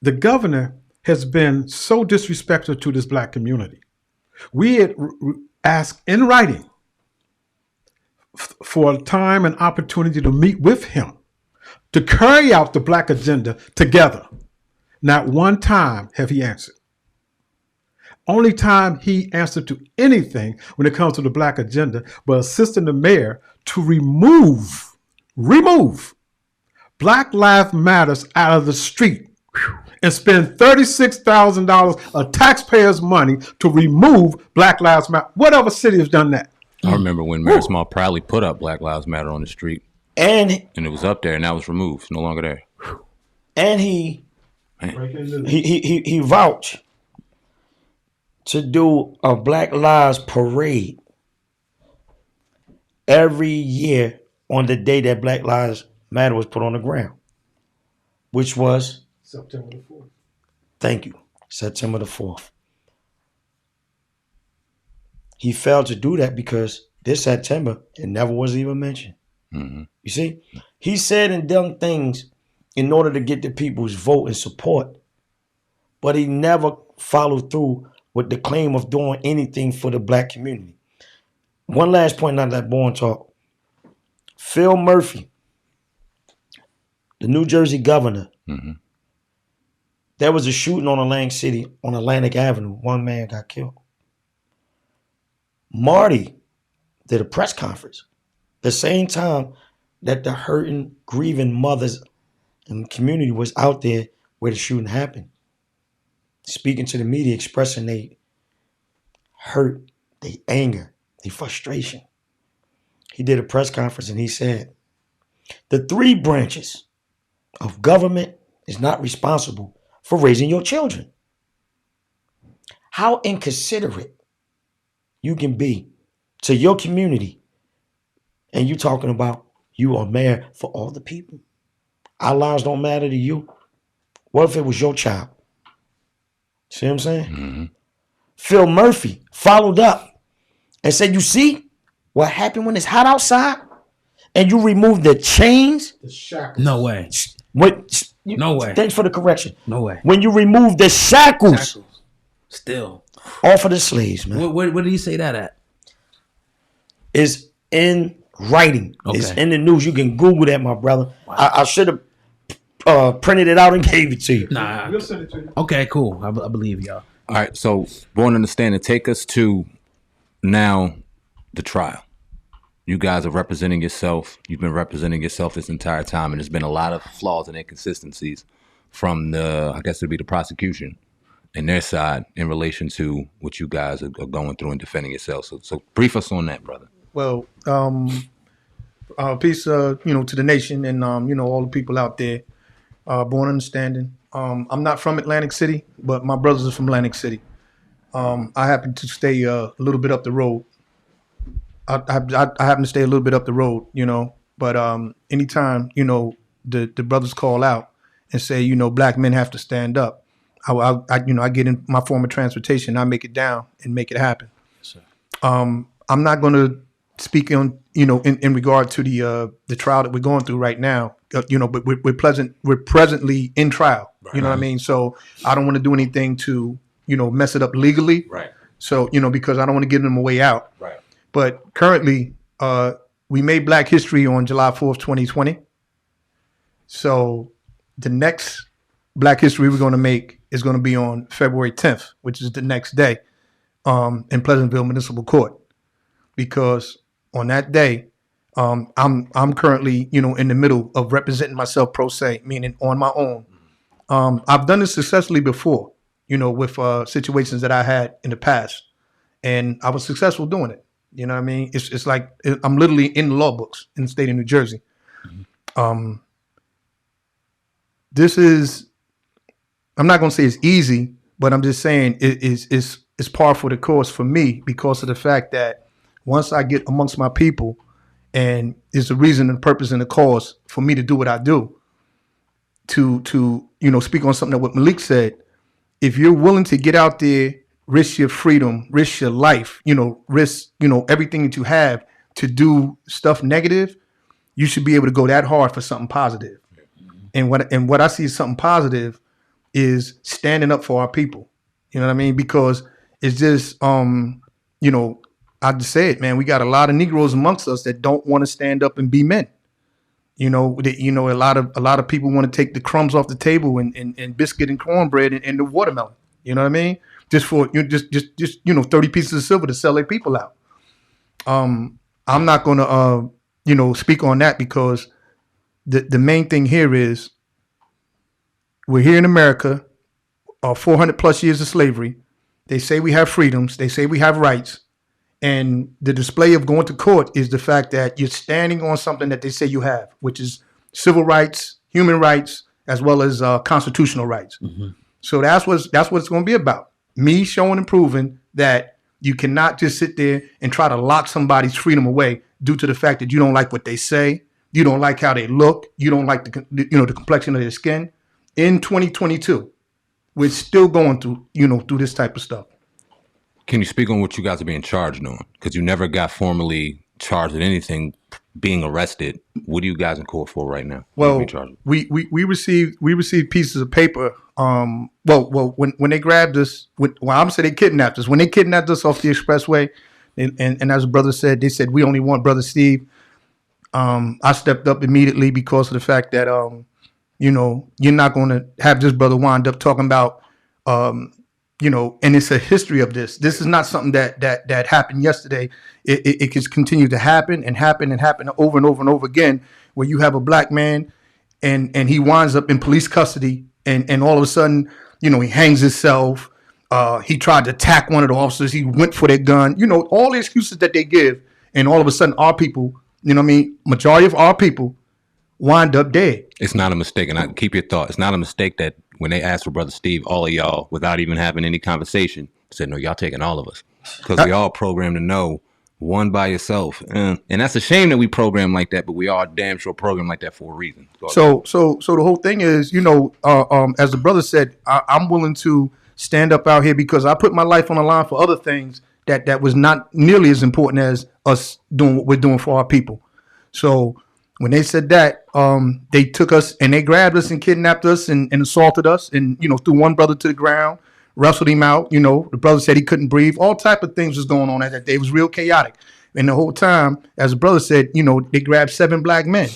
The governor has been so disrespectful to this black community. We had asked in writing for a time and opportunity to meet with him to carry out the black agenda together. Not one time have he answered. Only time he answered to anything when it comes to the black agenda was assisting the mayor to remove Black Lives Matters out of the street and spend $36,000 of taxpayers' money to remove Black Lives Matter. What other city has done that? I remember when Mayor Small proudly put up Black Lives Matter on the street. And it was up there and now it's removed. It's no longer there. And he vouched to do a Black Lives parade every year on the day that Black Lives Matter was put on the ground, which was September the 4th. Thank you. September the 4th. He failed to do that because this September, it never was even mentioned. Mm-hmm. You see? He said and done things in order to get the people's vote and support, but he never followed through with the claim of doing anything for the black community. One last point out of that born talk. Phil Murphy, the New Jersey governor, there was a shooting on Atlantic City on Atlantic Avenue. One man got killed. Marty did a press conference the same time that the hurting, grieving mothers and the community was out there where the shooting happened, speaking to the media, expressing their hurt, their anger, their frustration. He did a press conference and he said, the three branches of government is not responsible for raising your children. How inconsiderate you can be to your community, and you talking about you are mayor for all the people. Our lives don't matter to you. What if it was your child? See what I'm saying? Phil Murphy followed up and said, you see what happened when it's hot outside and you remove the chains? The shackles. No way. No way. Thanks for the correction. No way. When you remove the shackles. Still. Off of the slaves, man. Where did he say that at? It's in writing. Okay. It's in the news. You can Google that, my brother. Wow. I should have printed it out and gave it to you. Nah. We'll send it to you. Okay, cool. I believe y'all. All right, so Born Understanding, take us to now the trial. You guys are representing yourself. You've been representing yourself this entire time, and there's been a lot of flaws and inconsistencies from the, I guess it would be the prosecution and their side in relation to what you guys are going through and defending yourself. So brief us on that, brother. Well, peace, to the nation and, all the people out there, Born Understanding. I'm not from Atlantic City, but my brothers are from Atlantic City. I happen to stay a little bit up the road. I happen to stay a little bit up the road, but anytime, the brothers call out and say, black men have to stand up, I get in my form of transportation, I make it down and make it happen. Yes, I'm not going to speak on, in regard to the trial that we're going through right now, but we're presently in trial. Right. You know what I mean? So I don't want to do anything to, mess it up legally. Right. So, because I don't want to give them a way out. Right. But currently, we made Black History on July 4th, 2020. So the next Black History we're going to make is going to be on February 10th, which is the next day, in Pleasantville Municipal Court. Because on that day, I'm currently, in the middle of representing myself pro se, meaning on my own. I've done this successfully before, with situations that I had in the past, and I was successful doing it. You know what I mean? It's like I'm literally in the law books in the state of New Jersey. This is, I'm not going to say it's easy, but I'm just saying it's par for the course for me because of the fact that once I get amongst my people, and it's the reason and purpose and the cause for me to do what I do, to speak on something that what Malik said, if you're willing to get out there, risk your freedom, risk your life, risk, everything that you have to do stuff negative, you should be able to go that hard for something positive. And what I see as something positive is standing up for our people. You know what I mean? Because it's just, you know, I just say it, man. We got a lot of Negroes amongst us that don't want to stand up and be men. You know, a lot of people want to take the crumbs off the table and biscuit and cornbread and the watermelon. You know what I mean? Just for just 30 pieces of silver to sell their people out. I'm not gonna speak on that because the main thing here is we're here in America, 400 plus years of slavery. They say we have freedoms. They say we have rights. And the display of going to court is the fact that you're standing on something that they say you have, which is civil rights, human rights, as well as constitutional rights. Mm-hmm. So that's what it's going to be about. Me showing and proving that you cannot just sit there and try to lock somebody's freedom away due to the fact that you don't like what they say, you don't like how they look, you don't like the complexion of their skin. In 2022, we're still going through this type of stuff. Can you speak on what you guys are being charged on? Because you never got formally charged with anything being arrested. What are you guys in court for right now? Well, we received pieces of paper. When they grabbed us, I'm saying they kidnapped us. When they kidnapped us off the expressway, and as a brother said, they said we only want Brother Steve. I stepped up immediately because of the fact that you're not going to have this brother wind up talking about and it's a history of this. This is not something that happened yesterday. It can continue to happen and happen and happen over and over and over again, where you have a black man and he winds up in police custody and all of a sudden, he hangs himself. He tried to attack one of the officers. He went for their gun. All the excuses that they give, and all of a sudden our people, majority of our people wind up dead. It's not a mistake, and I keep your thought. It's not a mistake that when they asked for Brother Steve, all of y'all, without even having any conversation, said, no, y'all taking all of us. Because we all programmed to know one by yourself. And that's a shame that we program like that, but we are damn sure programmed like that for a reason. So the whole thing is, as the brother said, I'm willing to stand up out here because I put my life on the line for other things that was not nearly as important as us doing what we're doing for our people. So when they said that, they took us and they grabbed us and kidnapped us and assaulted us and, threw one brother to the ground, wrestled him out. The brother said he couldn't breathe. All type of things was going on that day. It was real chaotic. And the whole time, as the brother said, they grabbed 7 black men.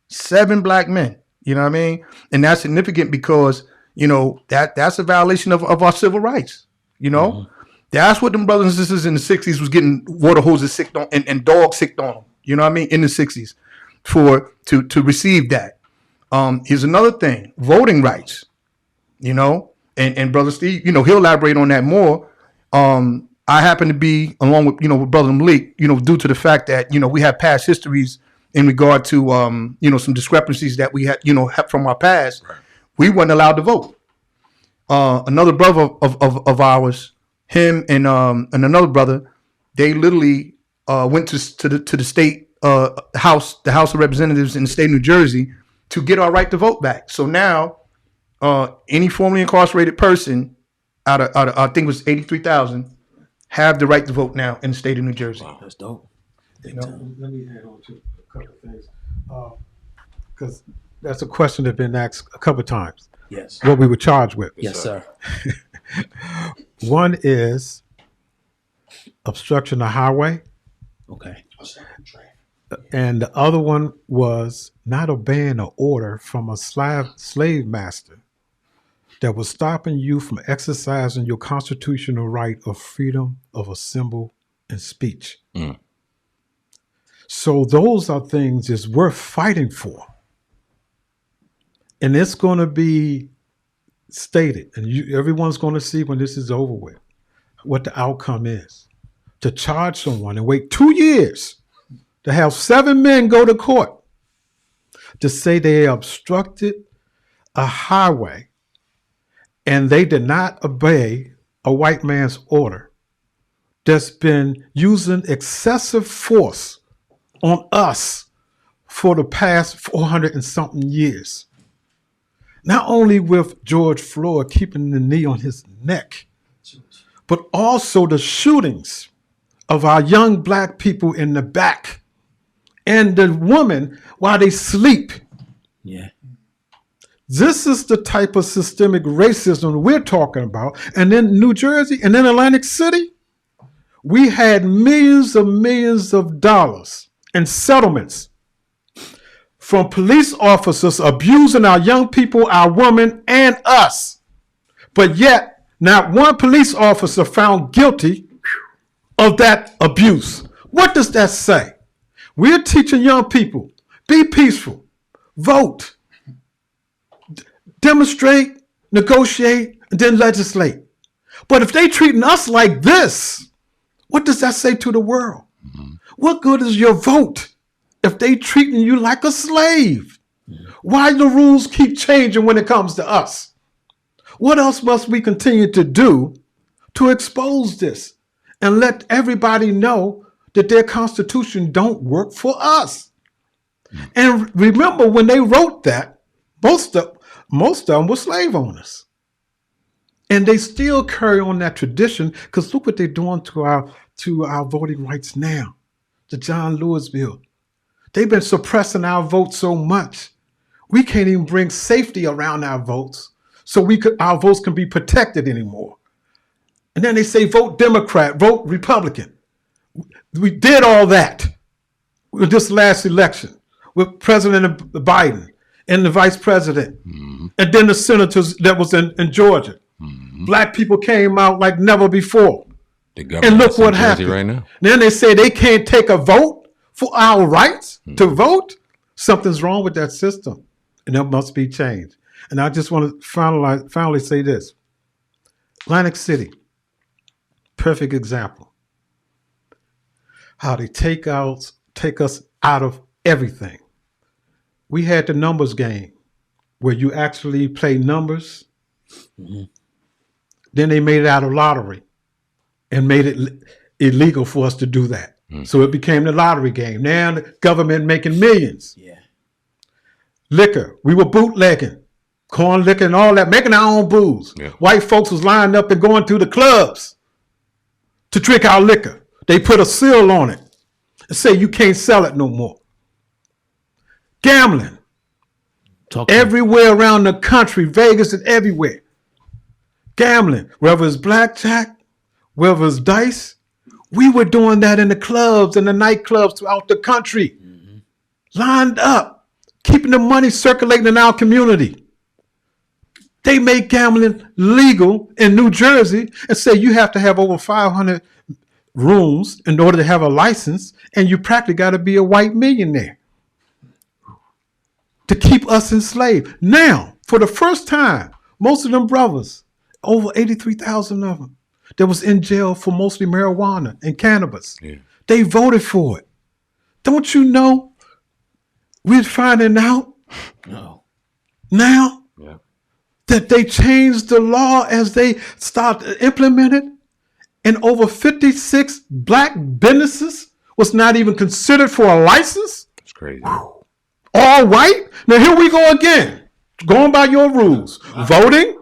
7 black men. You know what I mean? And that's significant because, that's a violation of our civil rights. Mm-hmm. That's what them brothers and sisters in the 60s was getting water hoses sicked on and dogs sicked on them. You know what I mean? In the 60s. To receive that. Here's another thing, voting rights, and Brother Steve, he'll elaborate on that more. I happen to be along with, with Brother Malik, due to the fact that, we have past histories in regard to, some discrepancies that we had, from our past. Right. We weren't allowed to vote. Another brother of ours, him and another brother, they literally went to the state the House of Representatives in the state of New Jersey to get our right to vote back. So now, any formerly incarcerated person out of I think it was 83,000 have the right to vote now in the state of New Jersey. Wow, that's dope. Let me add on to a couple of things because that's a question that's been asked a couple of times. Yes. What we were charged with. Yes, sir. One is obstruction of highway. Okay. And the other one was not obeying an order from a slave master that was stopping you from exercising your constitutional right of freedom of assembly and speech. Mm. So those are things that's worth fighting for. And it's going to be stated, and everyone's going to see when this is over with, what the outcome is. To charge someone and wait 2 years to have 7 men go to court to say they obstructed a highway and they did not obey a white man's order that's been using excessive force on us for the past 400 and something years. Not only with George Floyd keeping the knee on his neck, but also the shootings of our young black people in the back and the woman while they sleep. Yeah. This is the type of systemic racism we're talking about. And in New Jersey and in Atlantic City, we had millions of dollars in settlements from police officers abusing our young people, our women, and us. But yet, not one police officer found guilty of that abuse. What does that say? We're teaching young people, be peaceful, vote, demonstrate, negotiate, and then legislate. But if they treating us like this, what does that say to the world? What good is your vote if they treating you like a slave? Why the rules keep changing when it comes to us? What else must we continue to do to expose this and let everybody know that their constitution don't work for us? And remember, when they wrote that, most of them were slave owners. And they still carry on that tradition, because look what they're doing to our voting rights now. The John Lewis bill. They've been suppressing our votes so much. We can't even bring safety around our votes so our votes can be protected anymore. And then they say vote Democrat, vote Republican. We did all that with this last election with President Biden and the vice president, and then the senators that was in Georgia. Black people came out like never before. And look what happened. Right now. Then they say they can't take a vote for our rights to vote. Something's wrong with that system, and that must be changed. And I just want to finally say this. Atlantic City, perfect example. How they take us out of everything. We had the numbers game where you actually play numbers. Then they made it out of lottery and made it illegal for us to do that. So it became the lottery game. Now the government making millions. Yeah. Liquor, we were bootlegging, corn liquor and all that, making our own booze. Yeah. White folks was lining up and going to the clubs to drink our liquor. They put a seal on it and say you can't sell it no more. Gambling. Everywhere around the country, Vegas and everywhere. Gambling, whether it's blackjack, whether it's dice, we were doing that in the clubs and the nightclubs throughout the country. Lined up, keeping the money circulating in our community. They made gambling legal in New Jersey and say you have to have over 500 rooms in order to have a license, and you practically got to be a white millionaire to keep us enslaved. Now, for the first time, most of them brothers, over 83,000 of them, that was in jail for mostly marijuana and cannabis. Yeah. They voted for it. Don't you know we're finding out now that they changed the law as they start implemented, and over 56 black businesses was not even considered for a license? It's crazy. All white? Now here we go again. Going by your rules. Voting,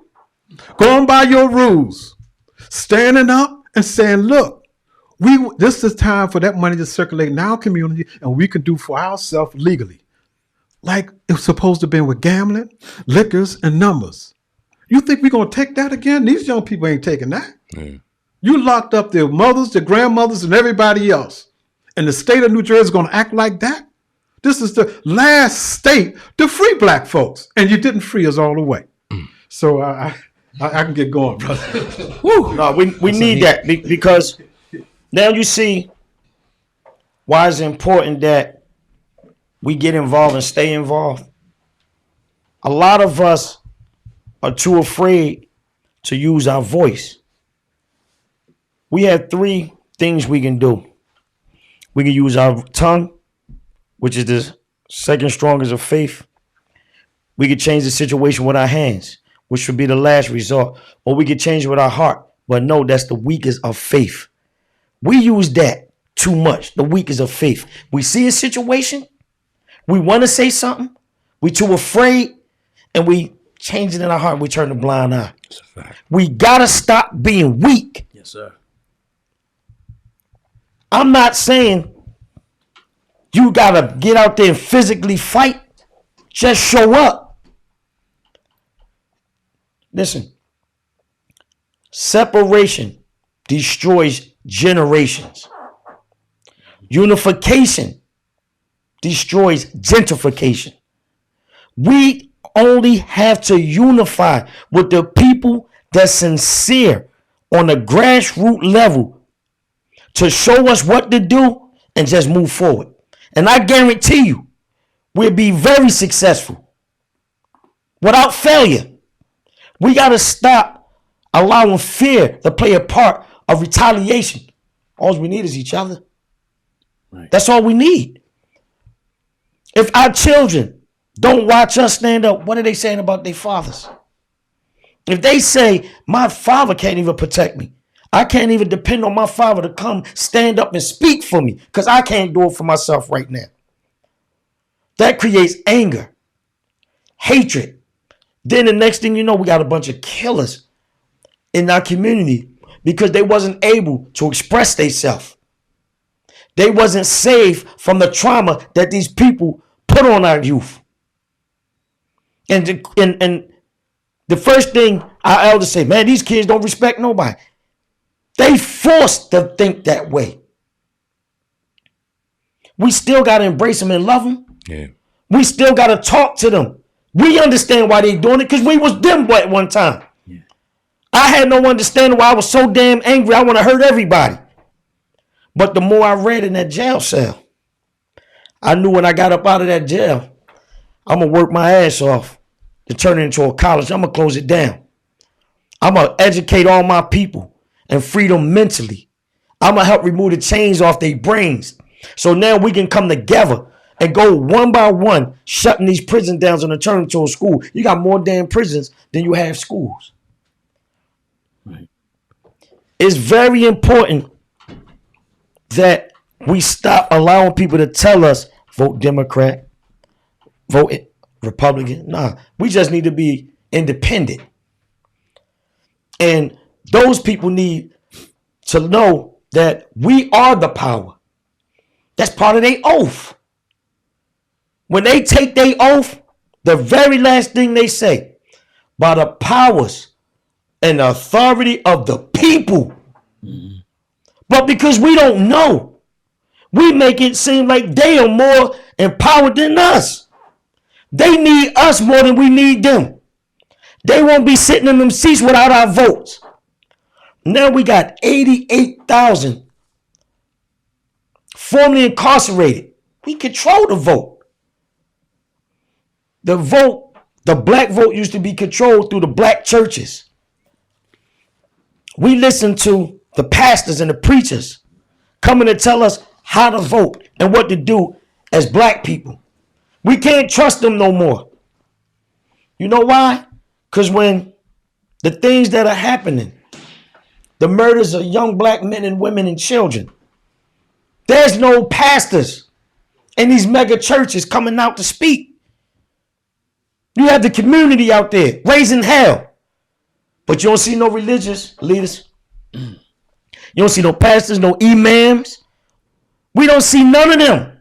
going by your rules. Standing up and saying, look, this is time for that money to circulate in our community, and we can do for ourselves legally. Like it was supposed to be with gambling, liquors, and numbers. You think we're going to take that again? These young people ain't taking that. Yeah. You locked up their mothers, their grandmothers, and everybody else. And the state of New Jersey is going to act like that? This is the last state to free black folks, and you didn't free us all the way. So I can get going, brother. No, we need that because now you see why it's important that we get involved and stay involved. A lot of us are too afraid to use our voice. We have three things we can do. We can use our tongue, which is the second strongest of faith. We can change the situation with our hands, which would be the last resort. Or we can change it with our heart. But no, that's the weakest of faith. We use that too much, the weakest of faith. We see a situation, we want to say something, we too afraid, and we change it in our heart, and we turn a blind eye. That's a fact. We got to stop being weak. Yes, sir. I'm not saying you gotta get out there and physically fight. Just show up. Listen, separation destroys generations. Unification destroys gentrification. We only have to unify with the people that's sincere on a grassroots level to show us what to do and just move forward. And I guarantee you, we'll be very successful without failure. We got to stop allowing fear to play a part of retaliation. All we need is each other. Right. That's all we need. If our children don't watch us stand up, what are they saying about their fathers? If they say, my father can't even protect me, I can't even depend on my father to come stand up and speak for me because I can't do it for myself right now. That creates anger, hatred. Then the next thing you know, we got a bunch of killers in our community because they wasn't able to express themselves. They wasn't safe from the trauma that these people put on our youth. And the first thing our elders say, man, these kids don't respect nobody. They forced to think that way. We still got to embrace them and love them. Yeah. We still got to talk to them. We understand why they doing it because we was them at one time. Yeah. I had no understanding why I was so damn angry. I want to hurt everybody. But the more I read in that jail cell, I knew when I got up out of that jail, I'm going to work my ass off to turn it into a college. I'm going to close it down. I'm going to educate all my people and free them mentally. I'm going to help remove the chains off their brains. So now we can come together and go one by one, shutting these prisons down and turn into a school. You got more damn prisons than you have schools. Right. It's very important that we stop allowing people to tell us, vote Democrat, vote Republican. Nah, we just need to be independent. And those people need to know that we are the power. That's part of their oath. When they take their oath, the very last thing they say, by the powers and the authority of the people. Mm-hmm. But because we don't know, we make it seem like they are more empowered than us. They need us more than we need them. They won't be sitting in them seats without our votes. Now we got 88,000 formerly incarcerated. We control the vote. The vote, the black vote used to be controlled through the black churches. We listen to the pastors and the preachers coming to tell us how to vote and what to do as black people. We can't trust them no more. You know why? Because when the things that are happening, the murders of young black men and women and children, there's no pastors in these mega churches coming out to speak. You have the community out there raising hell, but you don't see no religious leaders. You don't see no pastors, no imams. We don't see none of them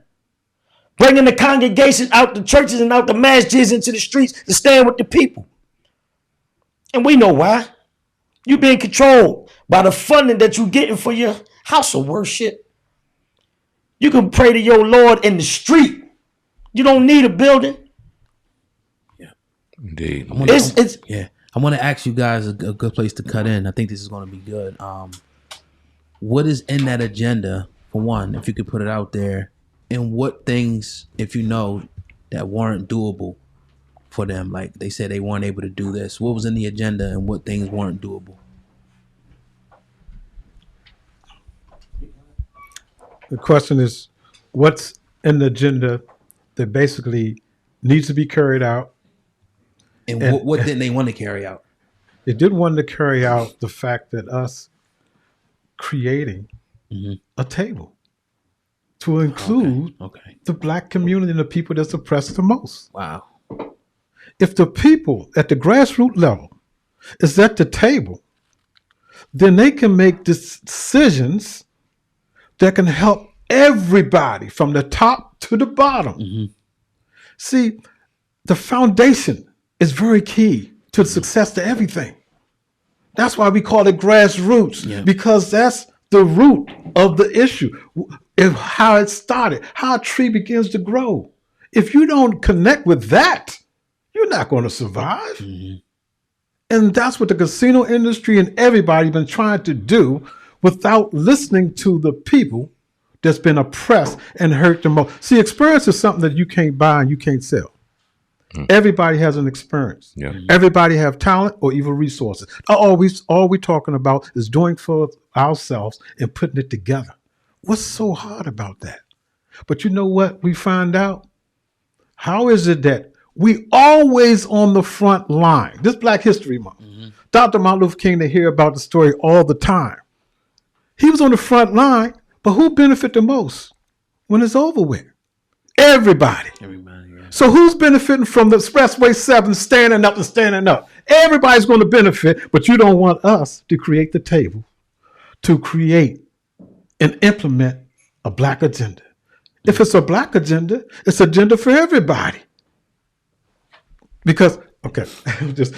bringing the congregations out the churches and out the masjids into the streets to stand with the people. And we know why. You're being controlled by the funding that you're getting for your house of worship. You can pray to your Lord in the street. You don't need a building. Yeah, indeed. I want to ask you guys a good place to cut in. I think this is going to be good. What is in that agenda, for one, if you could put it out there, and what things, if you know, that weren't doable for them? Like they said they weren't able to do this. What was in the agenda and what things weren't doable? The question is, what's in the agenda that basically needs to be carried out? And what didn't they want to carry out? They didn't want to carry out the fact that us creating a table to include the black community and the people that's oppressed the most. Wow. If the people at the grassroots level is at the table, then they can make decisions that can help Everybody from the top to the bottom. Mm-hmm. See, the foundation is very key to the success to everything. That's why we call it grassroots, because that's the root of the issue, how it started, how a tree begins to grow. If you don't connect with that, you're not going to survive. Mm-hmm. And that's what the casino industry and everybody been trying to do without listening to the people that's been oppressed and hurt the most. See, experience is something that you can't buy and you can't sell. Everybody has an experience. Yeah. Everybody have talent or even resources. All we're talking about is doing for ourselves and putting it together. What's so hard about that? But you know what we find out? How is it that we always on the front line? This Black History Month. Mm-hmm. Dr. Martin Luther King, they hear about the story all the time. He was on the front line, but who benefit the most when it's over with? Everybody. So who's benefiting from the Expressway 7 standing up and standing up? Everybody's going to benefit, but you don't want us to create the table, to create and implement a Black agenda. If it's a Black agenda, it's agenda for everybody. Because, okay, I just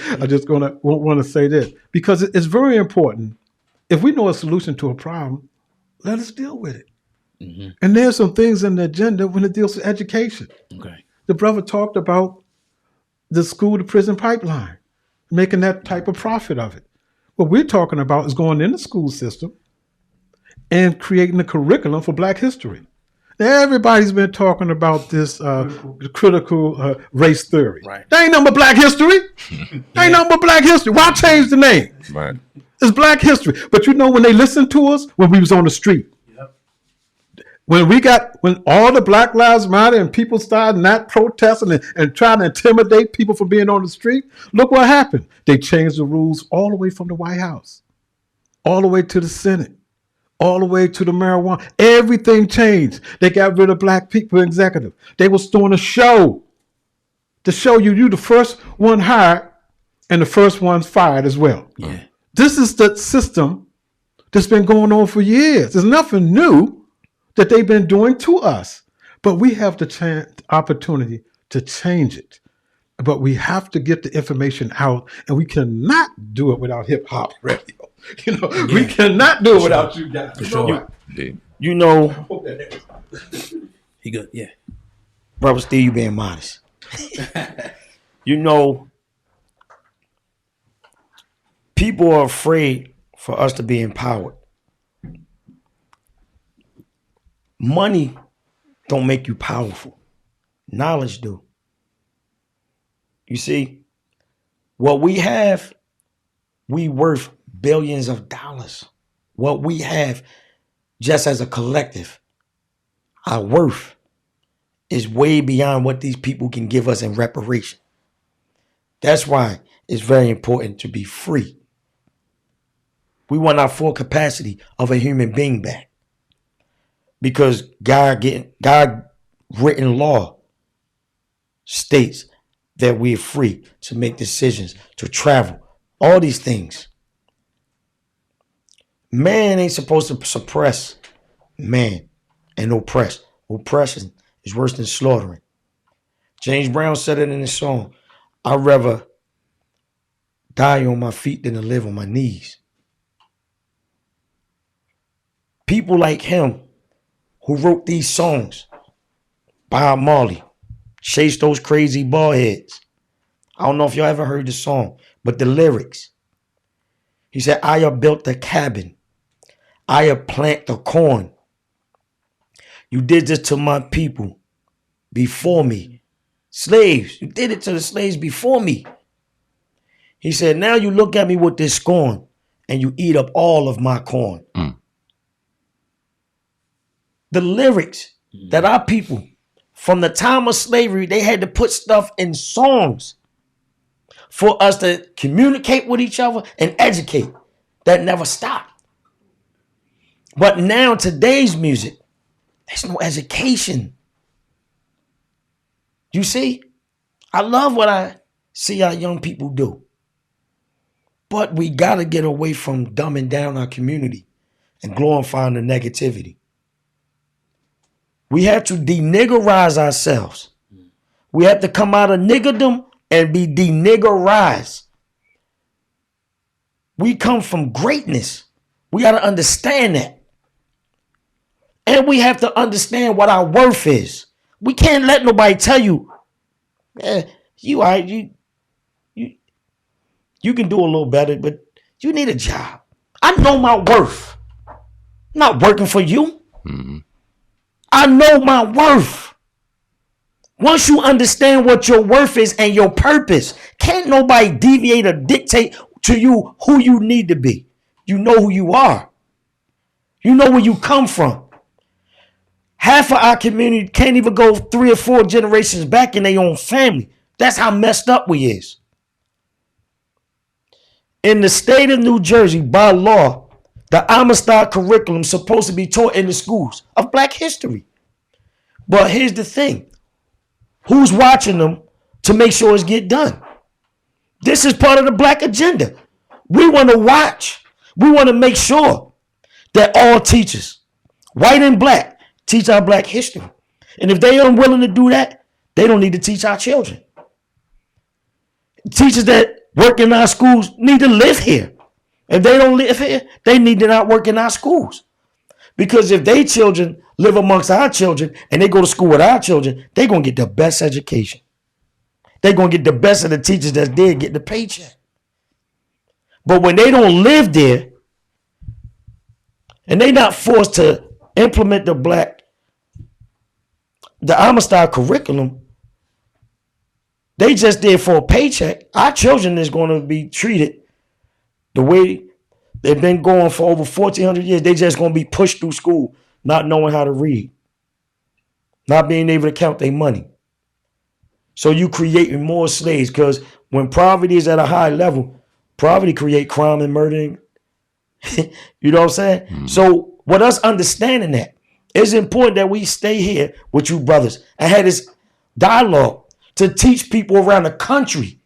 want to say this, because it's very important. If we know a solution to a problem, let us deal with it. Mm-hmm. And there's some things in the agenda when it deals with education. Okay. The brother talked about the school to prison pipeline, making that type of profit of it. What we're talking about is going in the school system and creating a curriculum for Black history. Now, everybody's been talking about this critical race theory. Right. That ain't nothing but Black history. That ain't nothing but Black history. Why change the name? Right. It's Black history. But you know, when they listened to us, when we was on the street, when all the Black Lives Matter and people started not protesting and trying to intimidate people from being on the street, look what happened. They changed the rules all the way from the White House, all the way to the Senate, all the way to the marijuana. Everything changed. They got rid of Black people executive. They was doing a show to show you the first one hired and the first one's fired as well. Yeah. This is the system that's been going on for years. There's nothing new that they've been doing to us, but we have the opportunity to change it. But we have to get the information out, and we cannot do it without hip hop radio. We cannot do it without you guys. For sure. You know, he good, yeah. Brother Steve, you being modest. You know, people are afraid for us to be empowered. Money don't make you powerful. Knowledge do. You see, what we have, we worth billions of dollars. What we have just as a collective, our worth is way beyond what these people can give us in reparation. That's why it's very important to be free. We want our full capacity of a human being back. Because God written law states that we're free to make decisions, to travel, all these things. Man ain't supposed to suppress man and oppress. Oppression is worse than slaughtering. James Brown said it in his song, I'd rather die on my feet than to live on my knees. People like him who wrote these songs, Bob Marley, Chase Those Crazy Bald Heads. I don't know if y'all ever heard the song, but the lyrics. He said, I have built a cabin. I have planted the corn. You did this to my people before me. Slaves, you did it to the slaves before me. He said, now you look at me with this scorn and you eat up all of my corn. The lyrics that our people, from the time of slavery, they had to put stuff in songs for us to communicate with each other and educate. That never stopped. But now today's music, there's no education. You see, I love what I see our young people do. But we got to get away from dumbing down our community and glorifying the negativity. We have to deniggerize ourselves. We have to come out of niggerdom and be deniggerized. We come from greatness. We got to understand that. And we have to understand what our worth is. We can't let nobody tell you, you can do a little better, but you need a job. I know my worth. I'm not working for you. Mm-hmm. I know my worth. Once you understand what your worth is and your purpose, can't nobody deviate or dictate to you who you need to be. You know who you are. You know where you come from. Half of our community can't even go 3 or 4 generations back in their own family. That's how messed up we is. In the state of New Jersey, by law, the Amistad curriculum is supposed to be taught in the schools of Black history. But here's the thing. Who's watching them to make sure it's get done? This is part of the Black agenda. We want to watch. We want to make sure that all teachers, white and Black, teach our Black history. And if they are unwilling to do that, they don't need to teach our children. Teachers that work in our schools need to live here. If they don't live here, they need to not work in our schools. Because if they children live amongst our children and they go to school with our children, they're going to get the best education. They're going to get the best of the teachers that's there get the paycheck. But when they don't live there and they're not forced to implement the Amistad curriculum, they just there for a paycheck. Our children is going to be treated the way they've been going for over 1,400 years. They just going to be pushed through school, not knowing how to read, not being able to count their money. So you creating more slaves, because when poverty is at a high level, poverty create crime and murder. You know what I'm saying? Mm-hmm. So with us understanding that, it's important that we stay here with you brothers and have this dialogue to teach people around the country.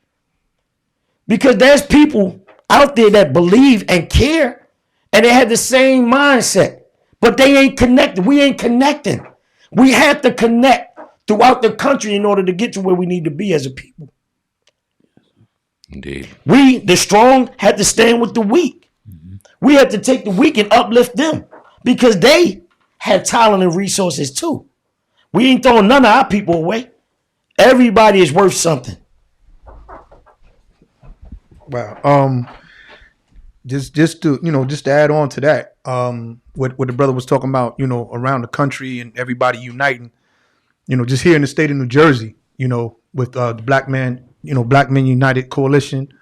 Because there's people out there that believe and care and they have the same mindset, but they ain't connected. We ain't connecting. We have to connect throughout the country in order to get to where we need to be as a people. Indeed. We, the strong, had to stand with the weak. Mm-hmm. We had to take the weak and uplift them because they have talent and resources too. We ain't throwing none of our people away. Everybody is worth something. Wow. Just to add on to that, what the brother was talking about, around the country and everybody uniting, just here in the state of New Jersey, with the Black Men United Coalition,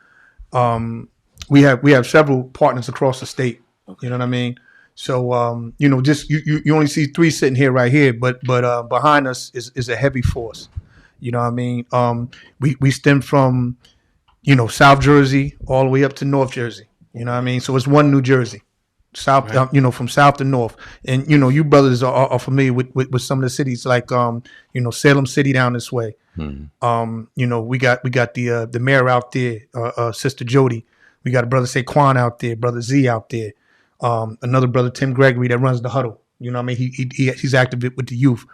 we have several partners across the state. You know what I mean? So just you only see 3 sitting here right here, but behind us is a heavy force. You know what I mean? We stem from South Jersey all the way up to North Jersey. You know what I mean? So it's one New Jersey, south, right. From south to north. And you brothers are familiar with some of the cities like Salem City down this way. Mm-hmm. We got the mayor out there, Sister Jody. We got a brother Saquon out there, brother Z out there. Another brother Tim Gregory that runs the huddle. You know what I mean? He's active with the youth.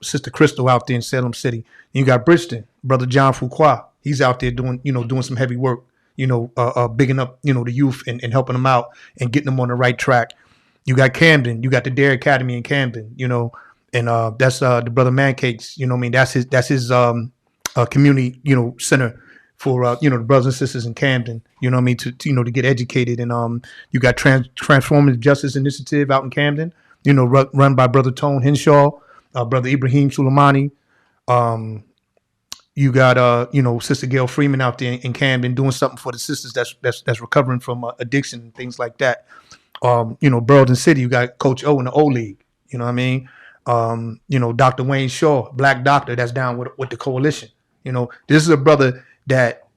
Sister Crystal out there in Salem City. And you got Bridgeton, brother John Fuqua. He's out there doing some heavy work. Bigging up the youth and helping them out and getting them on the right track. You got Camden. You got the Dare Academy in Camden. And that's the brother Mancakes. You know what I mean? That's his community center for the brothers and sisters in Camden. You know what I mean? To get educated. And you got Transformative Justice Initiative out in Camden. Run by brother Tone Henshaw, brother Ibrahim Suleimani. You got Sister Gail Freeman out there in Camden doing something for the sisters that's recovering from addiction and things like that. Burlington City, you got Coach O in the O League. You know what I mean? Dr. Wayne Shaw, Black doctor, that's down with the coalition. This is a brother that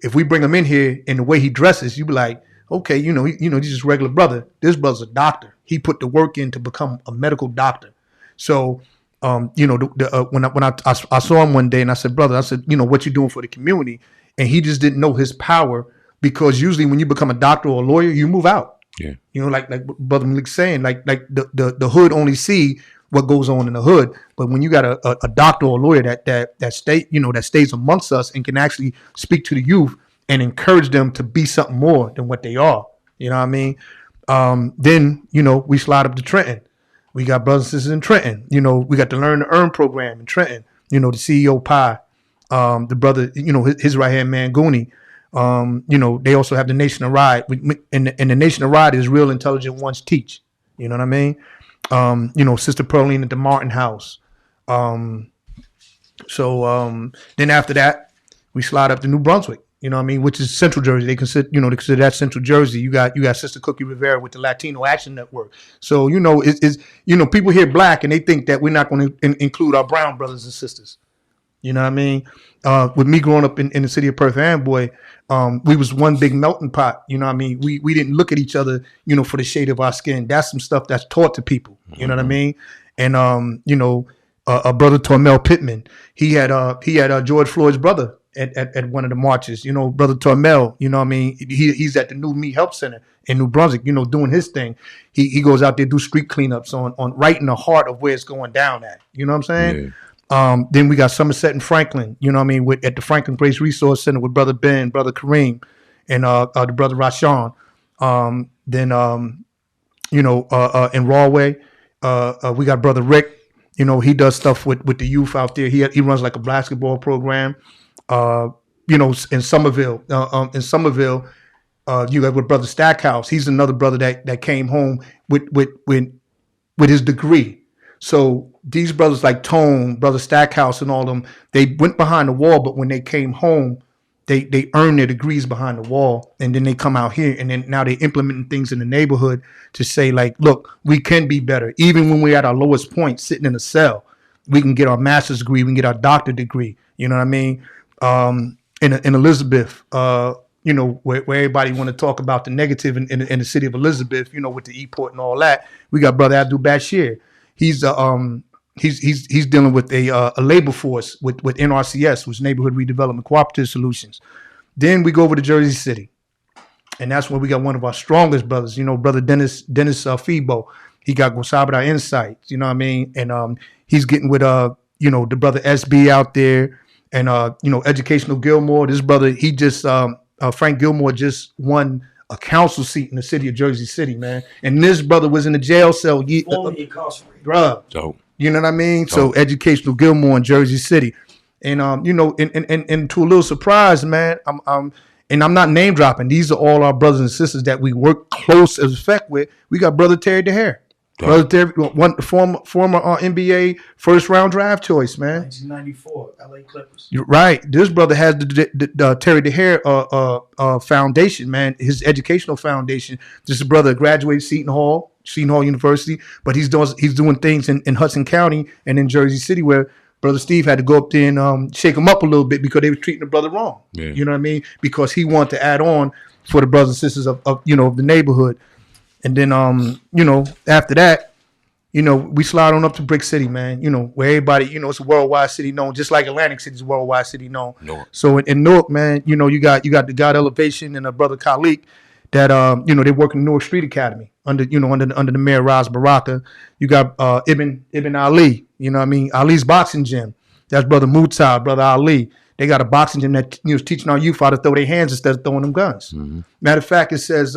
if we bring him in here and the way he dresses, you be like, okay, he's just a regular brother. This brother's a doctor. He put the work in to become a medical doctor. So, when I saw him one day and I said, brother, what you doing for the community? And he just didn't know his power, because usually when you become a doctor or a lawyer, you move out. Yeah. Like Brother Malik's saying, like the hood only see, what goes on in the hood. But when you got a doctor or a lawyer that stays amongst us and can actually speak to the youth and encourage them to be something more than what they are, you know what I mean? Then, we slide up to Trenton. We got brothers and sisters in Trenton. We got the Learn to Earn program in Trenton. The CEO Pi, the brother, his right hand man Goonie. They also have the Nation of Ride, and the Nation of Ride is Real Intelligent Ones Teach. You know what I mean? Sister Pearline at the Martin House. Then after that, we slide up to New Brunswick. You know what I mean? Which is Central Jersey. They consider that Central Jersey. You got Sister Cookie Rivera with the Latino Action Network. So people hear black and they think that we're not going to include our brown brothers and sisters. You know what I mean? With me growing up in the city of Perth Amboy, we was one big melting pot. You know what I mean? We didn't look at each other, for the shade of our skin. That's some stuff that's taught to people. You know what I mean? And a brother Tormel Pittman, he had George Floyd's brother at one of the marches. Brother Tormel, you know what I mean? He's at the New Me Help Center in New Brunswick, doing his thing. He goes out there, do street cleanups on right in the heart of where it's going down at. You know what I'm saying? Yeah. Then we got Somerset and Franklin, you know what I mean, at the Franklin Grace Resource Center with Brother Ben, Brother Kareem, and the Brother Rashawn. In Rawway, we got Brother Rick. He does stuff with the youth out there. He runs like a basketball program. In Somerville, you got with Brother Stackhouse. He's another brother that came home with his degree. So these brothers like Tone, Brother Stackhouse, and all them, they went behind the wall, but when they came home, they earned their degrees behind the wall, and then they come out here, and then now they implementing things in the neighborhood to say, like, look, we can be better. Even when we're at our lowest point, sitting in a cell, we can get our master's degree, we can get our doctorate degree. You know what I mean? In Elizabeth, where everybody want to talk about the negative in the city of Elizabeth, with the E-port and all that, we got Brother Abdul Bashir. He's dealing with a labor force with NRCS, which is Neighborhood Redevelopment Cooperative Solutions. Then we go over to Jersey City, and that's where we got one of our strongest brothers, Brother Dennis Febo. He got Gosabada Insights, you know what I mean, and he's getting with the brother SB out there, and Educational Gilmore. This brother, he just Frank Gilmore just won a council seat in the city of Jersey City, man. And this brother was in the jail cell. Incarcerated. Bruh. Dope. You know what I mean? Dope. So Educational Gilmore in Jersey City. And and to a little surprise, man, I'm not name dropping. These are all our brothers and sisters that we work close as effect with. We got Brother Terry DeHare. Brother Terry, former NBA first round draft choice, man. 1994, LA Clippers. You're right. This brother has the Terry DeHare foundation, man. His educational foundation. This brother graduated Seton Hall University, but he's doing things in Hudson County and in Jersey City where Brother Steve had to go up there and shake him up a little bit because they were treating the brother wrong. Yeah. You know what I mean? Because he wanted to add on for the brothers and sisters of the neighborhood. And then, after that, we slide on up to Brick City, man, where everybody, it's a worldwide city known, just like Atlantic City is a worldwide city known. Newark. So in Newark, man, you got the God Elevation and a brother Khalik that, they work in Newark Street Academy under the mayor, Raz Baraka. You got Ibn Ali, you know what I mean? Ali's boxing gym. That's Brother Mutai, Brother Ali. They got a boxing gym that, is teaching our youth how to throw their hands instead of throwing them guns. Mm-hmm. Matter of fact, it says,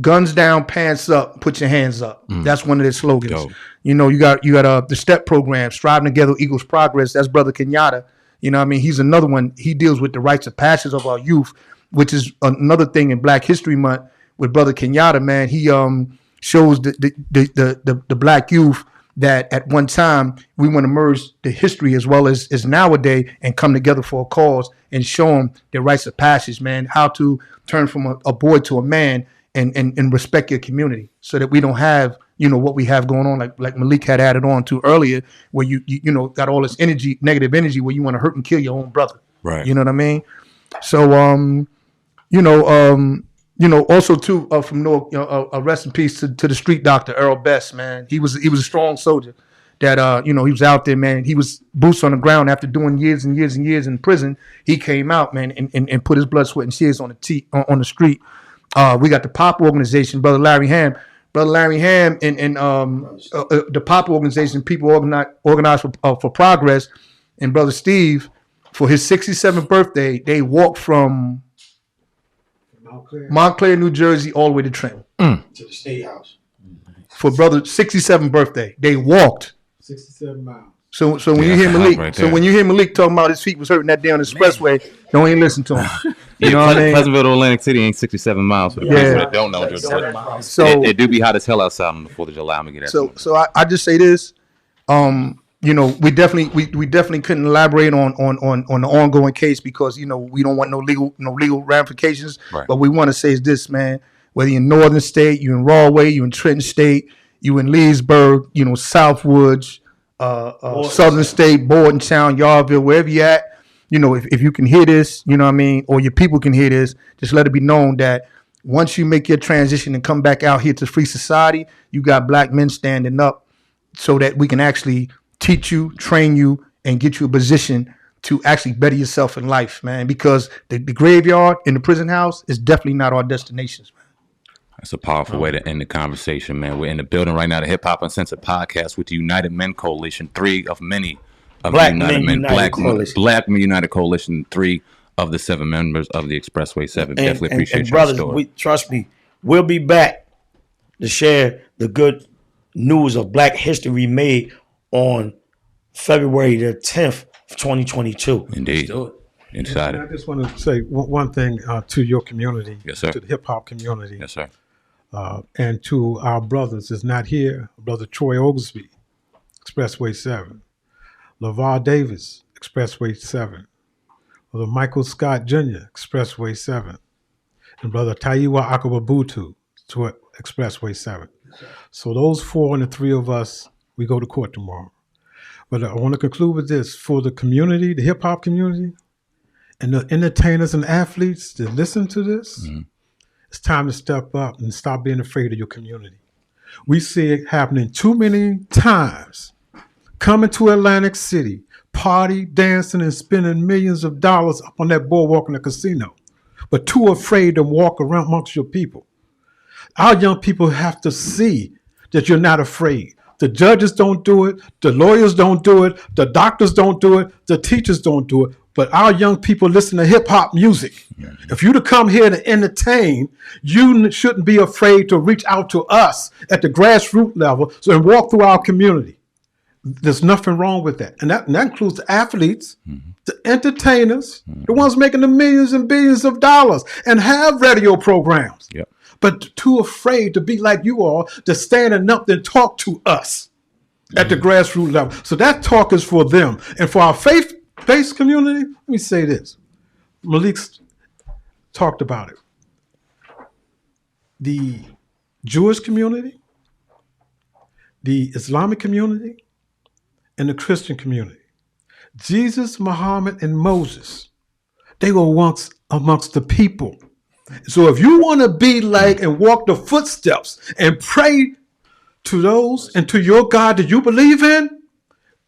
guns down, pants up, put your hands up. That's one of their slogans. Dope. You got the STEP program, Striving Together Equals Progress. That's Brother Kenyatta. You know what I mean? He's another one. He deals with the rights and passions of our youth, which is another thing in Black History Month with Brother Kenyatta, man. He shows the Black youth that at one time we want to merge the history as well as nowadays and come together for a cause and show them their rites of passage, man, how to turn from a boy to a man and respect your community so that we don't have, what we have going on, like Malik had added on to earlier, where you got all this energy, negative energy, where you want to hurt and kill your own brother. Right. You know what I mean? So, also too, from Newark, rest in peace to the street doctor, Earl Best, man. He was a strong soldier that, he was out there, man. He was boots on the ground after doing years and years and years in prison. He came out, man, and put his blood, sweat, and tears on the street. We got the POP organization, Brother Larry Ham. Brother Larry Ham and the Pop organization, People Organized for Progress, and Brother Steve, for his 67th birthday, they walked from Montclair, New Jersey, all the way to Trenton. To the State House. For brother's 67th birthday, they walked 67 miles. So when you hear Malik, when you hear Malik talking about his feet was hurting that day on the expressway, don't even listen to him. You know what I mean? Pleasantville to Atlantic City ain't 67 miles for the people that don't know. So it do be hot as hell outside on the 4th of July. I'm gonna get that. So I just say this, you know, we definitely couldn't elaborate on the ongoing case because you know we don't want no legal ramifications. Right. But we want to say is this, man. Whether you're in Northern State, you in Rawway, you in Trenton State, you in Leesburg, you know, Southwoods, Southern State, Bordentown, Yardville, wherever you at, you know, if you can hear this, you know what I mean, or your people can hear this, just let it be known that once you make your transition and come back out here to free society, you got black men standing up so that we can actually teach you, train you, and get you a position to actually better yourself in life, man, because the graveyard and the prison house is definitely not our destinations, man. That's a powerful way to end the conversation, man. We're in the building right now, the Hip Hop Uncensored Podcast with the United Men Coalition, 3 of many of Black the Men United Coalition. Black Men United Coalition, 3 of the 7 members of the ExpressWay 7. Definitely appreciate and your brothers, story. Trust me, we'll be back to share the good news of Black History made on February the 10th of 2022. Indeed. Inside I just want to say one thing to your community, yes, sir. To the hip hop community, yes, sir, and to our brothers is not here. Brother Troy Oglesby, Expressway 7, LaVar Davis, Expressway 7, Brother Michael Scott Jr., Expressway 7, and Brother Taiwa Akababutu, to Expressway 7. So those 4 and the 3 of us, we go to court tomorrow. But I want to conclude with this: for the community, the hip hop community, and the entertainers and athletes that listen to this, it's time to step up and stop being afraid of your community. We see it happening too many times. Coming to Atlantic City, party, dancing, and spending millions of dollars up on that boardwalk in the casino, but too afraid to walk around amongst your people. Our young people have to see that you're not afraid. The judges don't do it. The lawyers don't do it. The doctors don't do it. The teachers don't do it. But our young people listen to hip hop music. If you to come here to entertain, you shouldn't be afraid to reach out to us at the grassroots level and walk through our community. There's nothing wrong with that. And that includes the athletes, the entertainers, the ones making the millions and billions of dollars and have radio programs. Yep. But too afraid to be like you are, to stand up and talk to us at the grassroots level. So that talk is for them. And for our faith-based community, let me say this. Malik talked about it. The Jewish community, the Islamic community, and the Christian community. Jesus, Muhammad, and Moses, they were once amongst the people. So if you want to be like and walk the footsteps and pray to those and to your God that you believe in,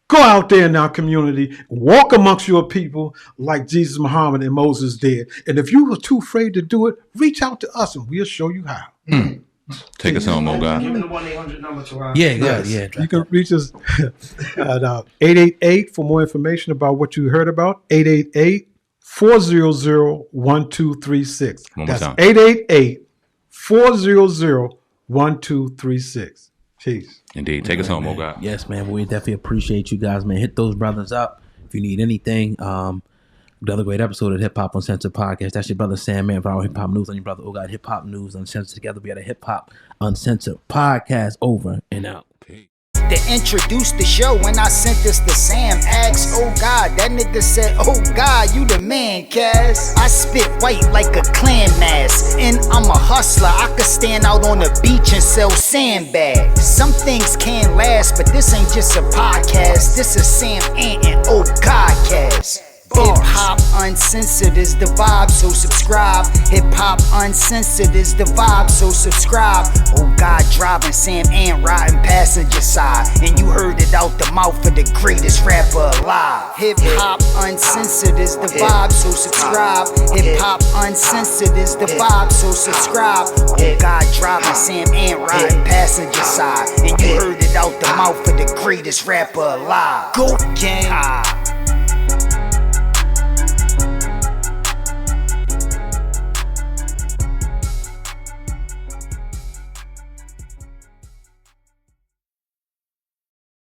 go out there in our community, walk amongst your people like Jesus, Muhammad, and Moses did. And if you were too afraid to do it, reach out to us and we'll show you how. Take us home, oh God. Give me the 1-800 number to our Yeah. You can reach us at 888 for more information about what you heard about. 888-400-1236. That's 888-400-1236. Peace. Indeed. Take us home, oh God. Yes, man. We definitely appreciate you guys, man. Hit those brothers up if you need anything. Another great episode of Hip Hop Uncensored Podcast. That's your brother Sam Man for our Hip Hop News, and your brother Ogad Hip Hop News Uncensored. Together we had a Hip Hop Uncensored Podcast. Over and out. To introduce the show, when I sent this to Sam, asked, oh God, that nigga said, oh God, you the man, Cass. I spit white like a clan mask, and I'm a hustler. I could stand out on the beach and sell sandbags. Some things can't last, but this ain't just a podcast. This is Sam Ant and oh God, Cass. Hip Hop Uncensored is the vibe, so subscribe. Hip Hop Uncensored is the vibe, so subscribe. Oh God, driving Sam and riding passenger side, and you heard it out the mouth of the greatest rapper alive. Hip Hop Uncensored is the vibe, so subscribe. Hip Hop Uncensored is the vibe, so subscribe. Oh God, driving Sam and riding passenger side, and you heard it out the mouth of the greatest rapper alive. Go gang.